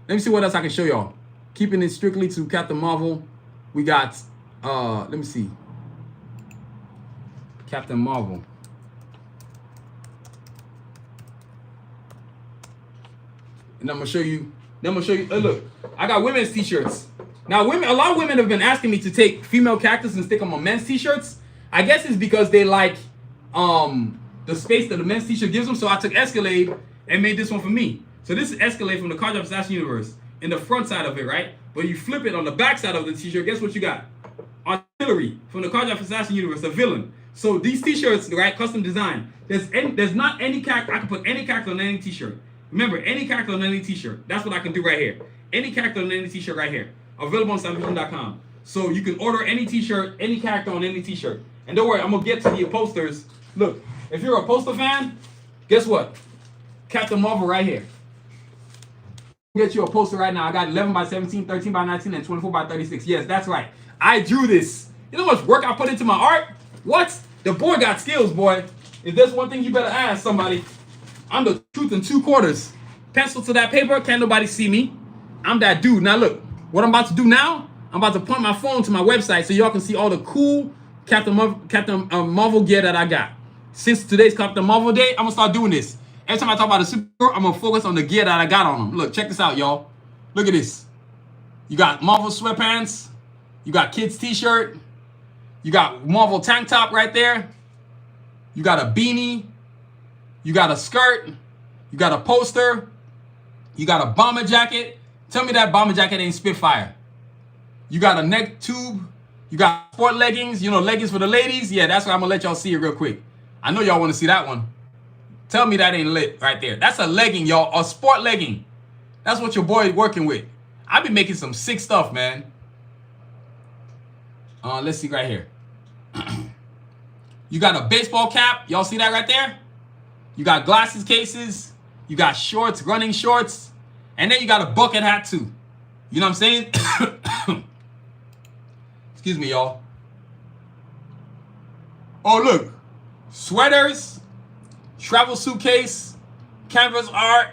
A: Let me see what else I can show y'all. keeping it strictly to Captain Marvel, we got let me see. Captain Marvel. And I'm gonna show you. Look, I got women's t-shirts. Now, a lot of women have been asking me to take female characters and stick them on men's t-shirts. I guess it's because they like the space that the men's t-shirt gives them. So I took Escalade and made this one for me. So this is Escalade from the Card Drop Assassin universe. In the front side of it, right? But you flip it on the back side of the t-shirt. Guess what you got? Artillery from the Card Drop Assassin universe, a villain. So these t-shirts, right? Custom design. There's not any character. I can put any character on any t-shirt. Remember, any character on any t-shirt. That's what I can do right here. Any character on any t-shirt right here. Available on SanusiVision.com. So you can order any t-shirt, any character on any t-shirt. And don't worry, I'm going to get to the posters. Look, if you're a poster fan, guess what? Captain Marvel right here. Get you a poster right now. I got 11 by 17, 13 by 19, and 24 by 36. Yes, that's right. I drew this. You know how much work I put into my art? What? The boy got skills, boy. If there's one thing you better ask somebody, I'm the truth in 2/4. Pencil to that paper, can't nobody see me. I'm that dude. Now look, what I'm about to do now, I'm about to point my phone to my website so y'all can see all the cool Captain Marvel gear that I got. Since today's Captain Marvel Day, I'm gonna start doing this. Every time I talk about a superhero, I'm gonna focus on the gear that I got on them. Look, check this out, y'all. Look at this. You got Marvel sweatpants. You got kids t-shirt. You got Marvel tank top right there. You got a beanie. You got a skirt. You got a poster. You got a bomber jacket. Tell me that bomber jacket ain't Spitfire. You got a neck tube. You got sport leggings. You know, leggings for the ladies. Yeah, that's why I'm gonna let y'all see it real quick. I know y'all want to see that one. Tell me that ain't lit right there. That's a legging, y'all. A sport legging. That's what your boy is working with. I be making some sick stuff, man. Let's see right here. You got a baseball cap. Y'all see that right there? You got glasses cases. You got shorts, running shorts. And then you got a bucket hat too. You know what I'm saying? Excuse me, y'all. Oh, look. Sweaters. Travel suitcase, canvas art,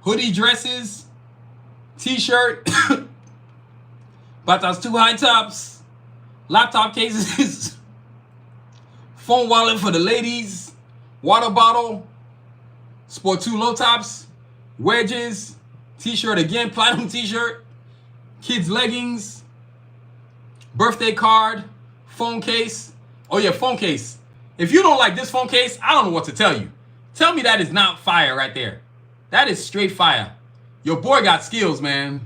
A: hoodie dresses, t-shirt, batas 2 high tops, laptop cases, phone wallet for the ladies, water bottle, Sport 2 low tops, wedges, t-shirt again, platinum t-shirt, kids leggings, birthday card, phone case. Oh yeah, phone case. If you don't like this phone case, I don't know what to tell you. Tell me that is not fire right there. That is straight fire. Your boy got skills, man.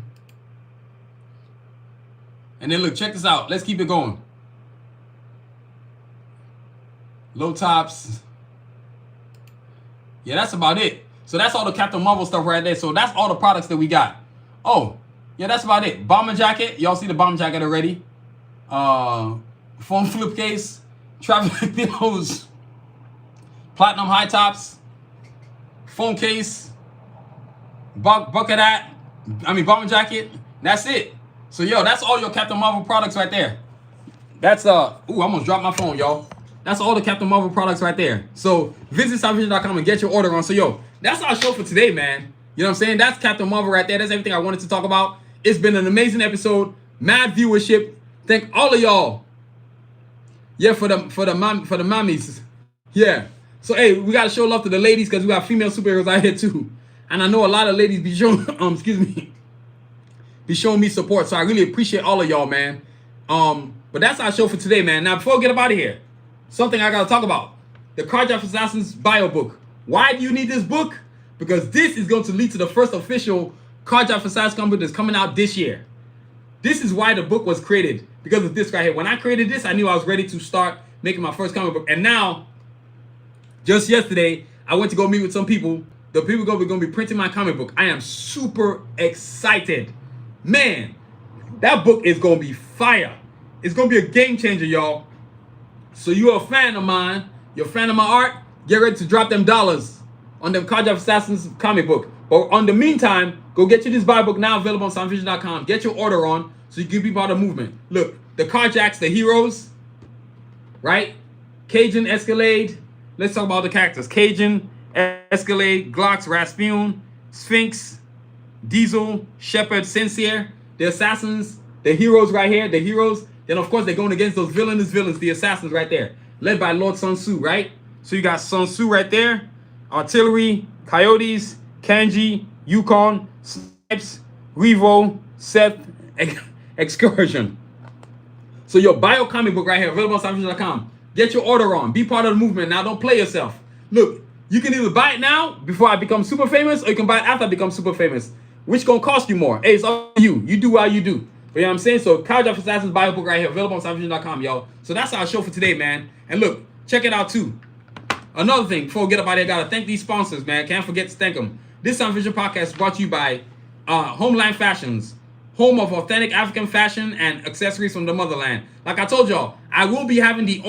A: And then look, check this out. Let's keep it going. Low tops. Yeah, that's about it. So that's all the Captain Marvel stuff right there. So that's all the products that we got. Oh, yeah, that's about it. Bomber jacket. Y'all see the bomber jacket already. Phone flip case. Traveling pillows, platinum high tops, phone case, bucket hat, bomber jacket. That's it. So yo, that's all your Captain Marvel products right there. That's ooh, I almost dropped my phone, y'all. That's all the Captain Marvel products right there. So visit SanusiVision.com and get your order on. So yo, that's our show for today, man. You know what I'm saying? That's Captain Marvel right there. That's everything I wanted to talk about. It's been an amazing episode. Mad viewership. Thank all of y'all. Yeah, for the mommies. Yeah. So hey, we gotta show love to the ladies because we got female superheroes out here too. And I know a lot of ladies be showing be showing me support. So I really appreciate all of y'all, man. But that's our show for today, man. Now before we get up out of here, something I gotta talk about. The Card Drop Assassins bio book. Why do you need this book? Because this is going to lead to the first official Card Drop Assassins comic book that's coming out this year. This is why the book was created. Because of this right here. When I created this, I knew I was ready to start making my first comic book. And now, just yesterday, I went to go meet with some people. The people are going to be printing my comic book. I am super excited. Man, that book is going to be fire. It's going to be a game changer, y'all. So you're a fan of mine. You're a fan of my art. Get ready to drop them dollars on them Card Drop Assassins comic book. But on the meantime, go get you this buy book now available on SanusiVision.com. Get your order on so you can be part of the movement. Look, the Carjacks, the heroes, right? Cajun, Escalade. Let's talk about the characters. Cajun, Escalade, Glocks, Rasputin, Sphinx, Diesel, Shepard, Sincere, the assassins, the heroes right here, the heroes. Then of course they're going against those villainous villains, the assassins right there, led by Lord Sun Tzu, right? So you got Sun Tzu right there, artillery, coyotes, Kanji, Yukon, Snipes, Revo, Seth, Excursion. So your bio comic book right here, available on SavageNation.com. Get your order on. Be part of the movement. Now don't play yourself. Look, you can either buy it now before I become super famous, or you can buy it after I become super famous. Which gonna cost you more? Hey, it's up to you. You do how you do. But you know what I'm saying? So College of Assassins bio book right here, available on SavageNation.com, y'all. So that's our show for today, man. And look, check it out too. Another thing, before we get up out there, gotta thank these sponsors, man. Can't forget to thank them. This Sound Vision podcast is brought to you by Homeland Fashions, home of authentic African fashion and accessories from the motherland. Like I told y'all, I will be having the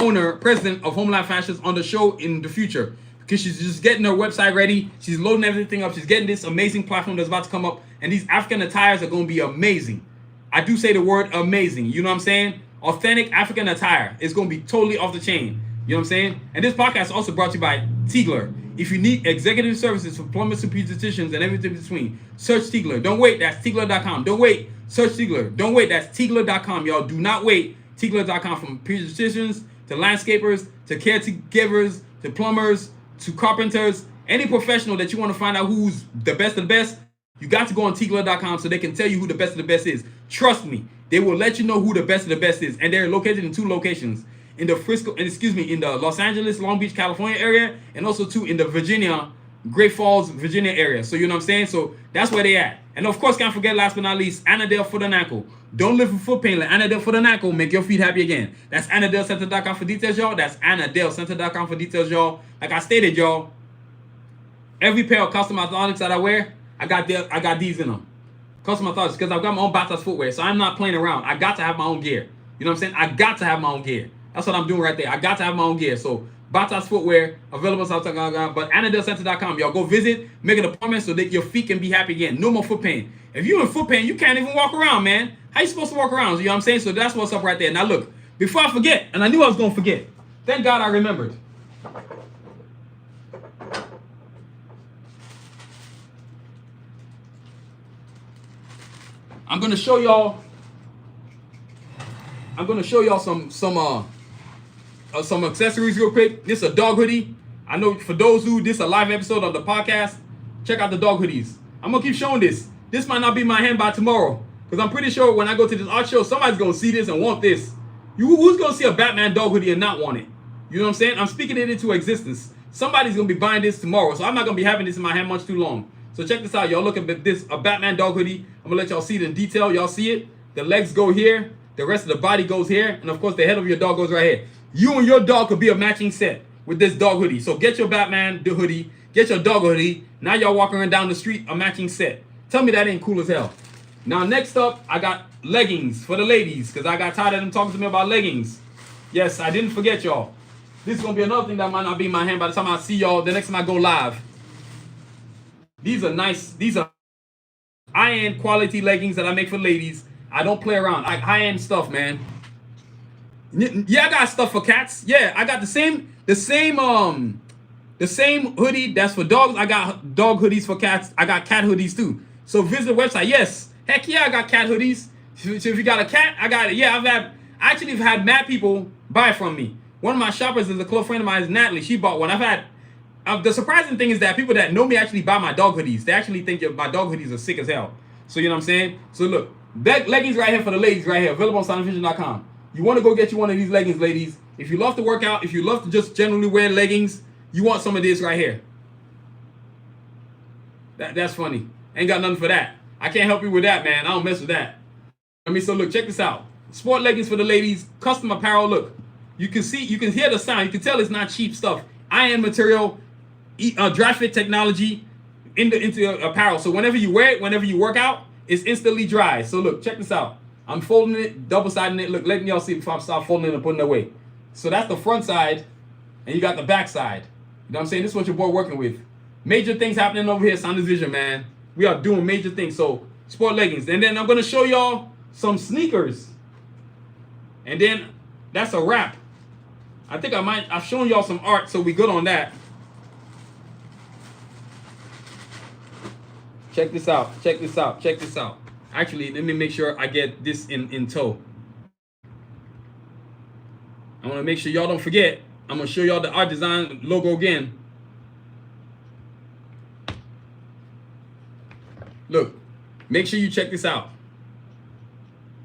A: president of Homeland Fashions on the show in the future, because she's just getting her website ready. She's loading everything up. She's getting this amazing platform that's about to come up, and these African attires are going to be amazing. I do say the word amazing. You know what I'm saying? Authentic African attire is going to be totally off the chain. You know what I'm saying? And this podcast is also brought to you by Tigler. If you need executive services for plumbers and pediatricians and everything in between, search Tigler. Don't wait. That's Tigler.com. Don't wait. Search Tigler. Don't wait. That's Tigler.com. Y'all do not wait. Tigler.com, from pediatricians to landscapers to caregivers to plumbers to carpenters, any professional that you want to find out who's the best of the best, you got to go on Tigler.com so they can tell you who the best of the best is. Trust me, they will let you know who the best of the best is. And they're located in 2 locations. In the in the Los Angeles, Long Beach, California area, and also in the Virginia, Great Falls, Virginia area. So you know what I'm saying? So that's where they at. And of course, can't forget, last but not least, Annadale Foot and Ankle. Don't live with foot pain. Let Annadale Foot and Ankle make your feet happy again. That's AnnadaleCenter.com for details, y'all. That's AnnadaleCenter.com for details, y'all. Like I stated, y'all, every pair of custom orthotics that I wear, I got these in them. Custom orthotics, because I've got my own Batas footwear, so I'm not playing around. I got to have my own gear. You know what I'm saying? I got to have my own gear. That's what I'm doing right there. I got to have my own gear. So Batas footwear available on SavageNation.com, but AnnadaleCenter.com. Y'all go visit, make an appointment so that your feet can be happy again. No more foot pain. If you're in foot pain, you can't even walk around, man. How you supposed to walk around? You know what I'm saying? So that's what's up right there. Now look, before I forget, and I knew I was going to forget. Thank God I remembered. I'm going to show y'all some accessories real quick. This is a dog hoodie. I know for those who, this is a live episode of the podcast. Check out the dog hoodies. I'm going to keep showing this. This might not be my hand by tomorrow, because I'm pretty sure when I go to this art show, somebody's going to see this and want this. Who's going to see a Batman dog hoodie and not want it? You know what I'm saying? I'm speaking it into existence. Somebody's going to be buying this tomorrow, so I'm not going to be having this in my hand much too long. So check this out. Y'all look at this, a Batman dog hoodie. I'm going to let y'all see it in detail. Y'all see it? The legs go here. The rest of the body goes here. And of course, the head of your dog goes right here. You and your dog could be a matching set with this dog hoodie. So get your Batman hoodie. Get your dog hoodie. Now y'all walking around down the street, a matching set. Tell me that ain't cool as hell. Now, next up, I got leggings for the ladies, because I got tired of them talking to me about leggings. Yes, I didn't forget y'all. This is going to be another thing that might not be in my hand by the time I see y'all the next time I go live. These are nice. These are high-end quality leggings that I make for ladies. I don't play around. Like high-end stuff, man. Yeah, I got stuff for cats. Yeah, I got the same hoodie that's for dogs. I got dog hoodies for cats. I got cat hoodies too. So visit the website. Yes, heck yeah, I got cat hoodies. So if you got a cat, I got it. Yeah, I actually have had mad people buy from me. One of my shoppers is a close friend of mine, is Natalie. She bought one. I've had. The surprising thing is that people that know me actually buy my dog hoodies. They actually think my dog hoodies are sick as hell. So you know what I'm saying? So look, leggings right here for the ladies right here, available on SoundVision.com. You want to go get you one of these leggings, ladies. If you love to work out, if you love to just generally wear leggings, you want some of this right here. That's funny. Ain't got nothing for that. I can't help you with that, man. I don't mess with that. So look, check this out. Sport leggings for the ladies, custom apparel. Look, you can hear the sound. You can tell it's not cheap stuff. Iron material, dry fit technology into apparel. So whenever you wear it, whenever you work out, it's instantly dry. So look, check this out. I'm folding it, double-siding it. Look, letting y'all see before I start folding it and putting it away. So that's the front side, and you got the back side. You know what I'm saying? This is what your boy working with. Major things happening over here, Sound Vision, man. We are doing major things. So, sport leggings. And then I'm going to show y'all some sneakers. And then that's a wrap. I think I've shown y'all some art, so we good on that. Check this out. Check this out. Check this out. Actually, let me make sure I get this in tow. I want to make sure y'all don't forget. I'm going to show y'all the art design logo again. Look, make sure you check this out.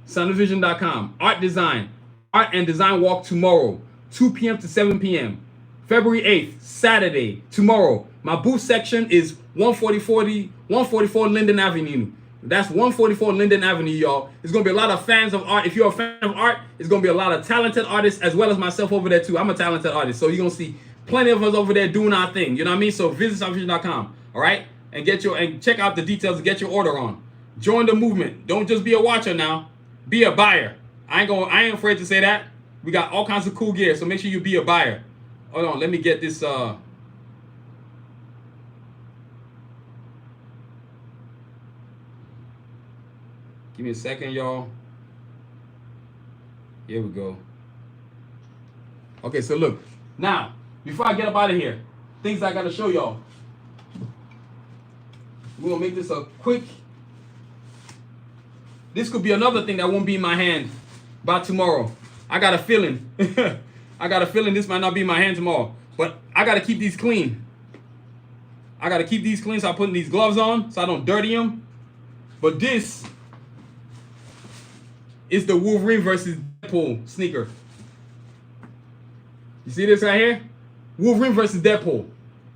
A: Sanuvision.com. Art design. Art and design walk tomorrow, 2 p.m. to 7 p.m. February 8th, Saturday, tomorrow. My booth section is 144 Linden Avenue. That's 144 Linden Avenue, y'all. There's going to be a lot of fans of art. If you're a fan of art, there's going to be a lot of talented artists as well as myself over there, too. I'm a talented artist, so you're going to see plenty of us over there doing our thing. You know what I mean? So visit Sanuvision.com, all right? And check out the details and get your order on. Join the movement. Don't just be a watcher now. Be a buyer. I ain't afraid to say that. We got all kinds of cool gear, so make sure you be a buyer. Hold on, let me get this give me a second, y'all. Here we go. Okay, so look. Now, before I get up out of here, things I gotta show y'all. We're gonna make this a quick. This could be another thing that won't be in my hand by tomorrow. I got a feeling. I got a feeling this might not be in my hand tomorrow. But I gotta keep these clean. I gotta keep these clean, so I'm putting these gloves on so I don't dirty them. But this is the Wolverine versus Deadpool sneaker. You see this right here? Wolverine versus Deadpool.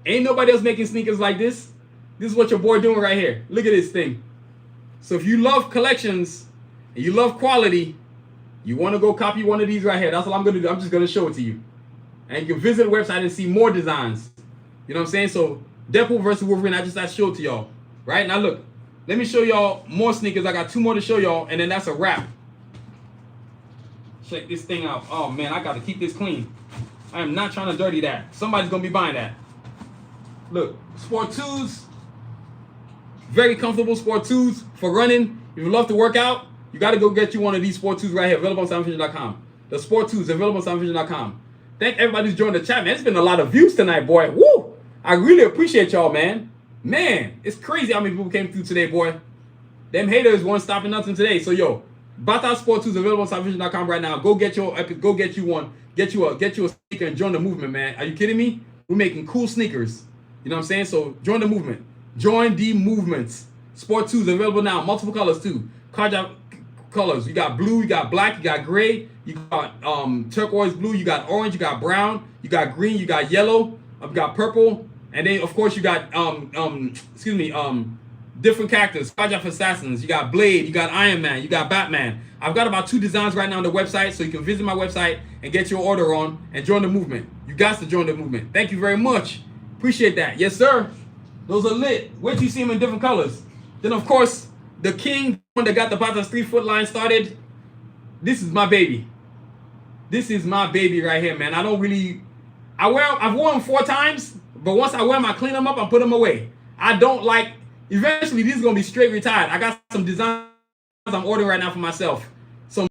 A: Ain't nobody else making sneakers like this. This is what your boy doing right here. Look at this thing. So if you love collections and you love quality, you want to go copy one of these right here. That's all I'm going to do. I'm just going to show it to you. And you can visit the website and see more designs. You know what I'm saying? So Deadpool versus Wolverine, I just showed it to y'all. Right? Now look, let me show y'all more sneakers. I got 2 more to show y'all, and then that's a wrap. Check this thing out. Oh man, I got to keep this clean. I am not trying to dirty that. Somebody's going to be buying that. Look, Sport 2s. Very comfortable Sport 2s for running. If you love to work out, you got to go get you one of these Sport 2s right here, available on Sanuvision.com. The Sport 2s available on Sanuvision.com. Thank everybody who's joined the chat, man. It's been a lot of views tonight, boy. Woo! I really appreciate y'all, man. Man, it's crazy how many people came through today, boy. Them haters weren't stopping nothing today. So, yo, Bata Sport 2 is available on Sanuvision.com right now. Go get you one. Get you a sneaker and join the movement, man. Are you kidding me? We're making cool sneakers. You know what I'm saying? So, join the movement. Join the movements. Sport 2 is available now. Multiple colors, too. Carjack colors. You got blue, you got black, you got gray, you got turquoise blue, you got orange, you got brown, you got green, you got yellow, you got purple, and then of course you got different characters. Carjack Assassins. You got Blade, you got Iron Man, you got Batman. I've got about 2 designs right now on the website, so you can visit my website and get your order on and join the movement. You got to join the movement. Thank you very much. Appreciate that. Yes, sir. Those are lit. Wait till you see them in different colors. Then, of course, the king, one that got the Bata 3-foot line started. This is my baby. This is my baby right here, man. I've worn them 4 times, but once I wear them, I clean them up, I put them away. Eventually, these are going to be straight retired. I got some designs I'm ordering right now for myself. So,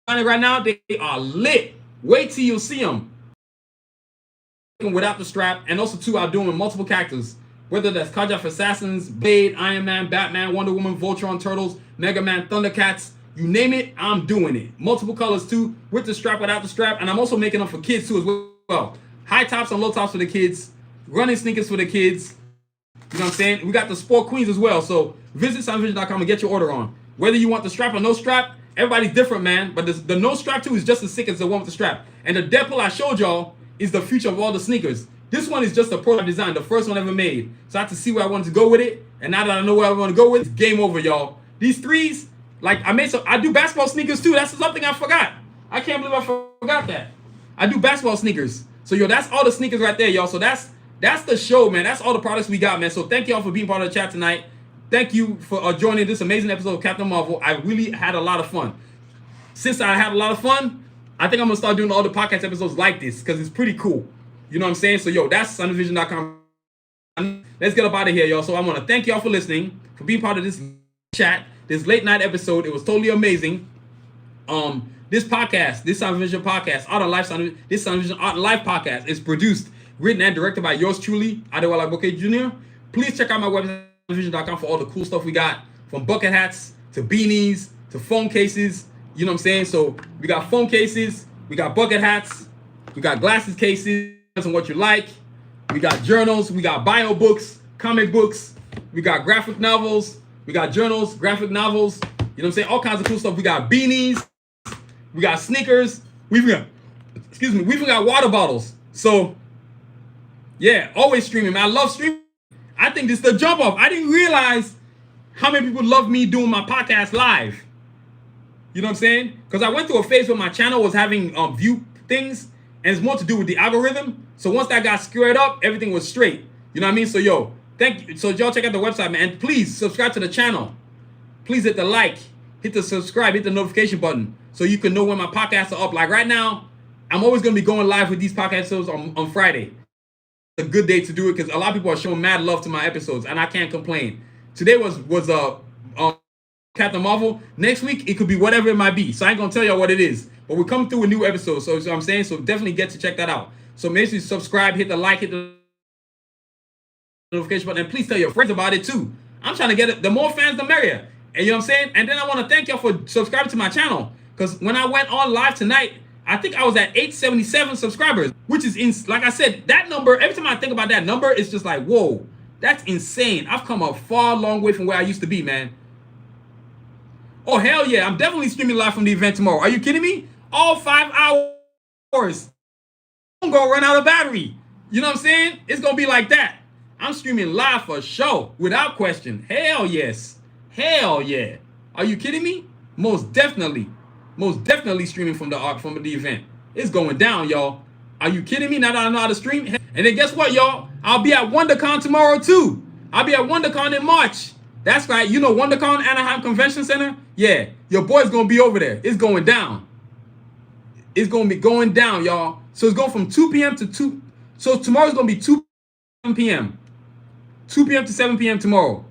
A: right now, they are lit. Wait till you see them. Without the strap, and also too, I'm doing multiple characters, whether that's Carjack Assassins, Blade, Iron Man, Batman, Wonder Woman, Voltron, Turtles, Mega Man, Thundercats, you name it, I'm doing it. Multiple colors too, with the strap, without the strap, and I'm also making them for kids too as well. High tops and low tops for the kids, running sneakers for the kids. You know what I'm saying? We got the Sport Queens as well, so visit Sanuvision.com and get your order on. Whether you want the strap or no strap, everybody's different, man, but the no strap too is just as sick as the one with the strap. And the Deadpool I showed y'all is the future of all the sneakers. This one is just a prototype design, the first one ever made. So I have to see where I wanted to go with it. And now that I know where I want to go with it, it's game over, y'all. These 3s, I do basketball sneakers too. That's something I forgot. I can't believe I forgot that. I do basketball sneakers. So, yo, that's all the sneakers right there, y'all. So that's the show, man. That's all the products we got, man. So thank y'all for being part of the chat tonight. Thank you for joining this amazing episode of Captain Marvel. I really had a lot of fun. Since I had a lot of fun, I think I'm going to start doing all the podcast episodes like this because it's pretty cool. You know what I'm saying? So, yo, that's Sanuvision.com. Let's get up out of here, y'all. So I want to thank y'all for listening, for being part of this chat, this late night episode. It was totally amazing. This podcast, this Sanuvision podcast, Art and Life, this Sanuvision Art and Life podcast is produced, written, and directed by yours truly, Adewale Boke Jr. Please check out my website, vision.com for all the cool stuff we got, from bucket hats to beanies to phone cases. You know what I'm saying? So we got phone cases, we got bucket hats, we got glasses cases, and what you like. We got journals, we got bio books, comic books, we got graphic novels, we got journals, graphic novels. You know what I'm saying? All kinds of cool stuff. We got beanies, we got sneakers, we even got water bottles. So yeah, always streaming, man. I love streaming. I think this is the jump off. I didn't realize how many people love me doing my podcast live. You know what I'm saying? Because I went through a phase where my channel was having view things, and it's more to do with the algorithm. So once that got squared up, everything was straight. You know what I mean? So yo, thank you. So y'all check out the website, man. And please subscribe to the channel. Please hit the like, hit the subscribe, hit the notification button so you can know when my podcasts are up. Like right now, I'm always gonna be going live with these podcast episodes on Friday. A good day to do it because a lot of people are showing mad love to my episodes, and I can't complain. Today was Captain Marvel. Next week it could be whatever it might be. So I ain't gonna tell y'all what it is. But we're coming through a new episode. So I'm saying, so definitely get to check that out. So make sure you subscribe, hit the like, hit the notification button, and please tell your friends about it too. I'm trying to get it. The more fans, the merrier. And you know what I'm saying? And then I want to thank y'all for subscribing to my channel. Because when I went on live tonight, I think I was at 877 subscribers, which is, like I said, that number, every time I think about that number, it's just like, whoa, that's insane. I've come a far long way from where I used to be, man. Oh, hell yeah. I'm definitely streaming live from the event tomorrow. Are you kidding me? All 5 hours. I'm going to run out of battery. You know what I'm saying? It's going to be like that. I'm streaming live for sure, without question. Hell yes. Hell yeah. Are you kidding me? Most definitely streaming from the event. It's going down, y'all. Are you kidding me? Now that I know how to stream. And then guess what, y'all? I'll be at WonderCon tomorrow too. I'll be at WonderCon in March. That's right. You know WonderCon, Anaheim Convention Center? Yeah, your boy's going to be over there. It's going down. It's going to be going down, y'all. So it's going from 2 p.m. to 2. So tomorrow's going to be 2 p.m. 2 p.m. to 7 p.m. tomorrow.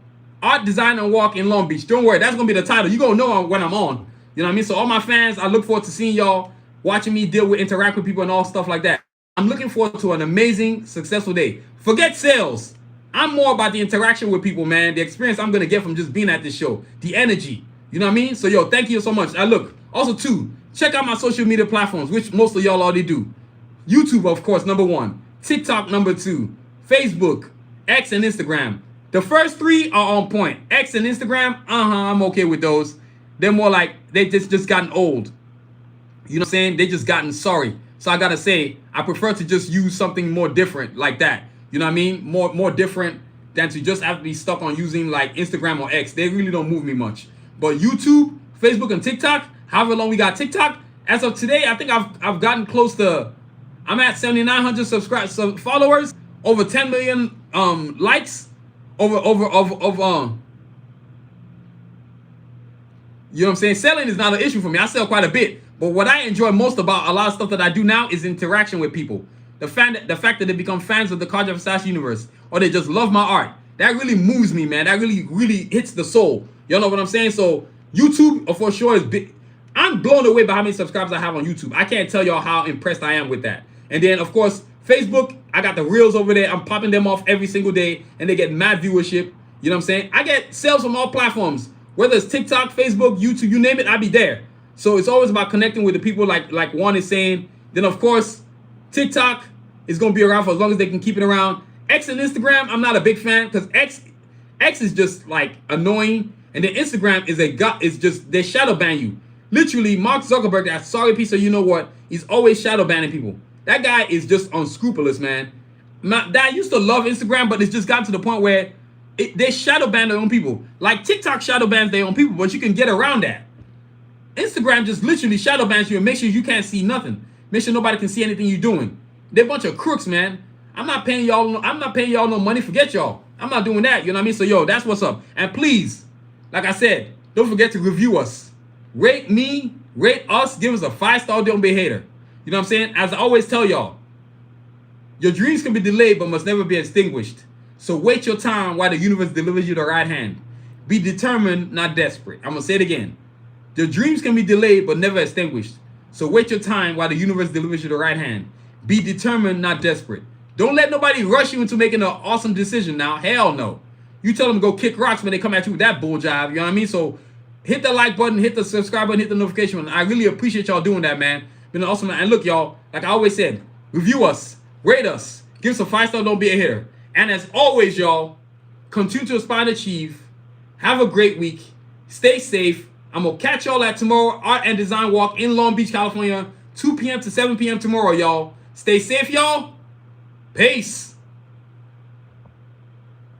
A: Art, Design, and Walk in Long Beach. Don't worry. That's going to be the title. You're going to know when I'm on. You know what I mean? So all my fans, I look forward to seeing y'all, watching me deal with, interact with people and all stuff like that. I'm looking forward to an amazing, successful day. Forget sales. I'm more about the interaction with people, man. The experience I'm going to get from just being at this show. The energy. You know what I mean? So, yo, thank you so much. Look, also, too, check out my social media platforms, which most of y'all already do. YouTube, of course, number 1. TikTok, number 2. Facebook, X, and Instagram. The first 3 are on point. X and Instagram, I'm okay with those. They're more like, they just gotten old. You know what I'm saying? They just gotten sorry. So I gotta say, I prefer to just use something more different like that. You know what I mean? More different than to just have to be stuck on using like Instagram or X. They really don't move me much. But YouTube, Facebook, and TikTok, however long we got TikTok, as of today, I think I've gotten close to, I'm at 7,900 followers, over 10 million likes, over you know what I'm saying? Selling is not an issue for me. I sell quite a bit. But what I enjoy most about a lot of stuff that I do now is interaction with people. The fact that they become fans of the Card of Sash universe, or they just love my art. That really moves me, man. That really hits the soul. Y'all know what I'm saying? So YouTube, for sure, is big. I'm blown away by how many subscribers I have on YouTube. I can't tell y'all how impressed I am with that. And then, of course, Facebook, I got the reels over there. I'm popping them off every single day, and they get mad viewership. You know what I'm saying? I get sales from all platforms. Whether it's TikTok, Facebook, YouTube, you name it, I'll be there. So it's always about connecting with the people like Juan is saying. Then, of course, TikTok is going to be around for as long as they can keep it around. X and Instagram, I'm not a big fan because X is just like annoying. And then Instagram is just, they shadow ban you. Literally, Mark Zuckerberg, that sorry piece of you know what, he's always shadow banning people. That guy is just unscrupulous, man. I used to love Instagram, but it's just gotten to the point where they shadow ban their own people. Like TikTok shadow bans their own people, but you can get around that. Instagram just literally shadow bans you and make sure you can't see nothing. Make sure nobody can see anything you're doing. They're a bunch of crooks, man. I'm not paying y'all no money. Forget y'all. I'm not doing that. You know what I mean? So yo, that's what's up. And please, like I said, don't forget to review us. Rate me, rate us, give us a 5-star, don't be a hater. You know what I'm saying? As I always tell y'all, your dreams can be delayed but must never be extinguished. So wait your time while the universe delivers you the right hand. Be determined, not desperate. I'm going to say it again. Your dreams can be delayed but never extinguished. So wait your time while the universe delivers you the right hand. Be determined, not desperate. Don't let nobody rush you into making an awesome decision now. Hell no. You tell them to go kick rocks when they come at you with that bull jive. You know what I mean? So hit the like button, hit the subscribe button, hit the notification button. I really appreciate y'all doing that, man. Been awesome, man. And look, y'all, like I always said, review us, rate us, give us a 5-star, don't be a hitter. And as always, y'all, continue to aspire and achieve. Have a great week. Stay safe. I'm going to catch y'all at tomorrow Art and Design Walk in Long Beach, California, 2 p.m. to 7 p.m. tomorrow, y'all. Stay safe, y'all. Peace.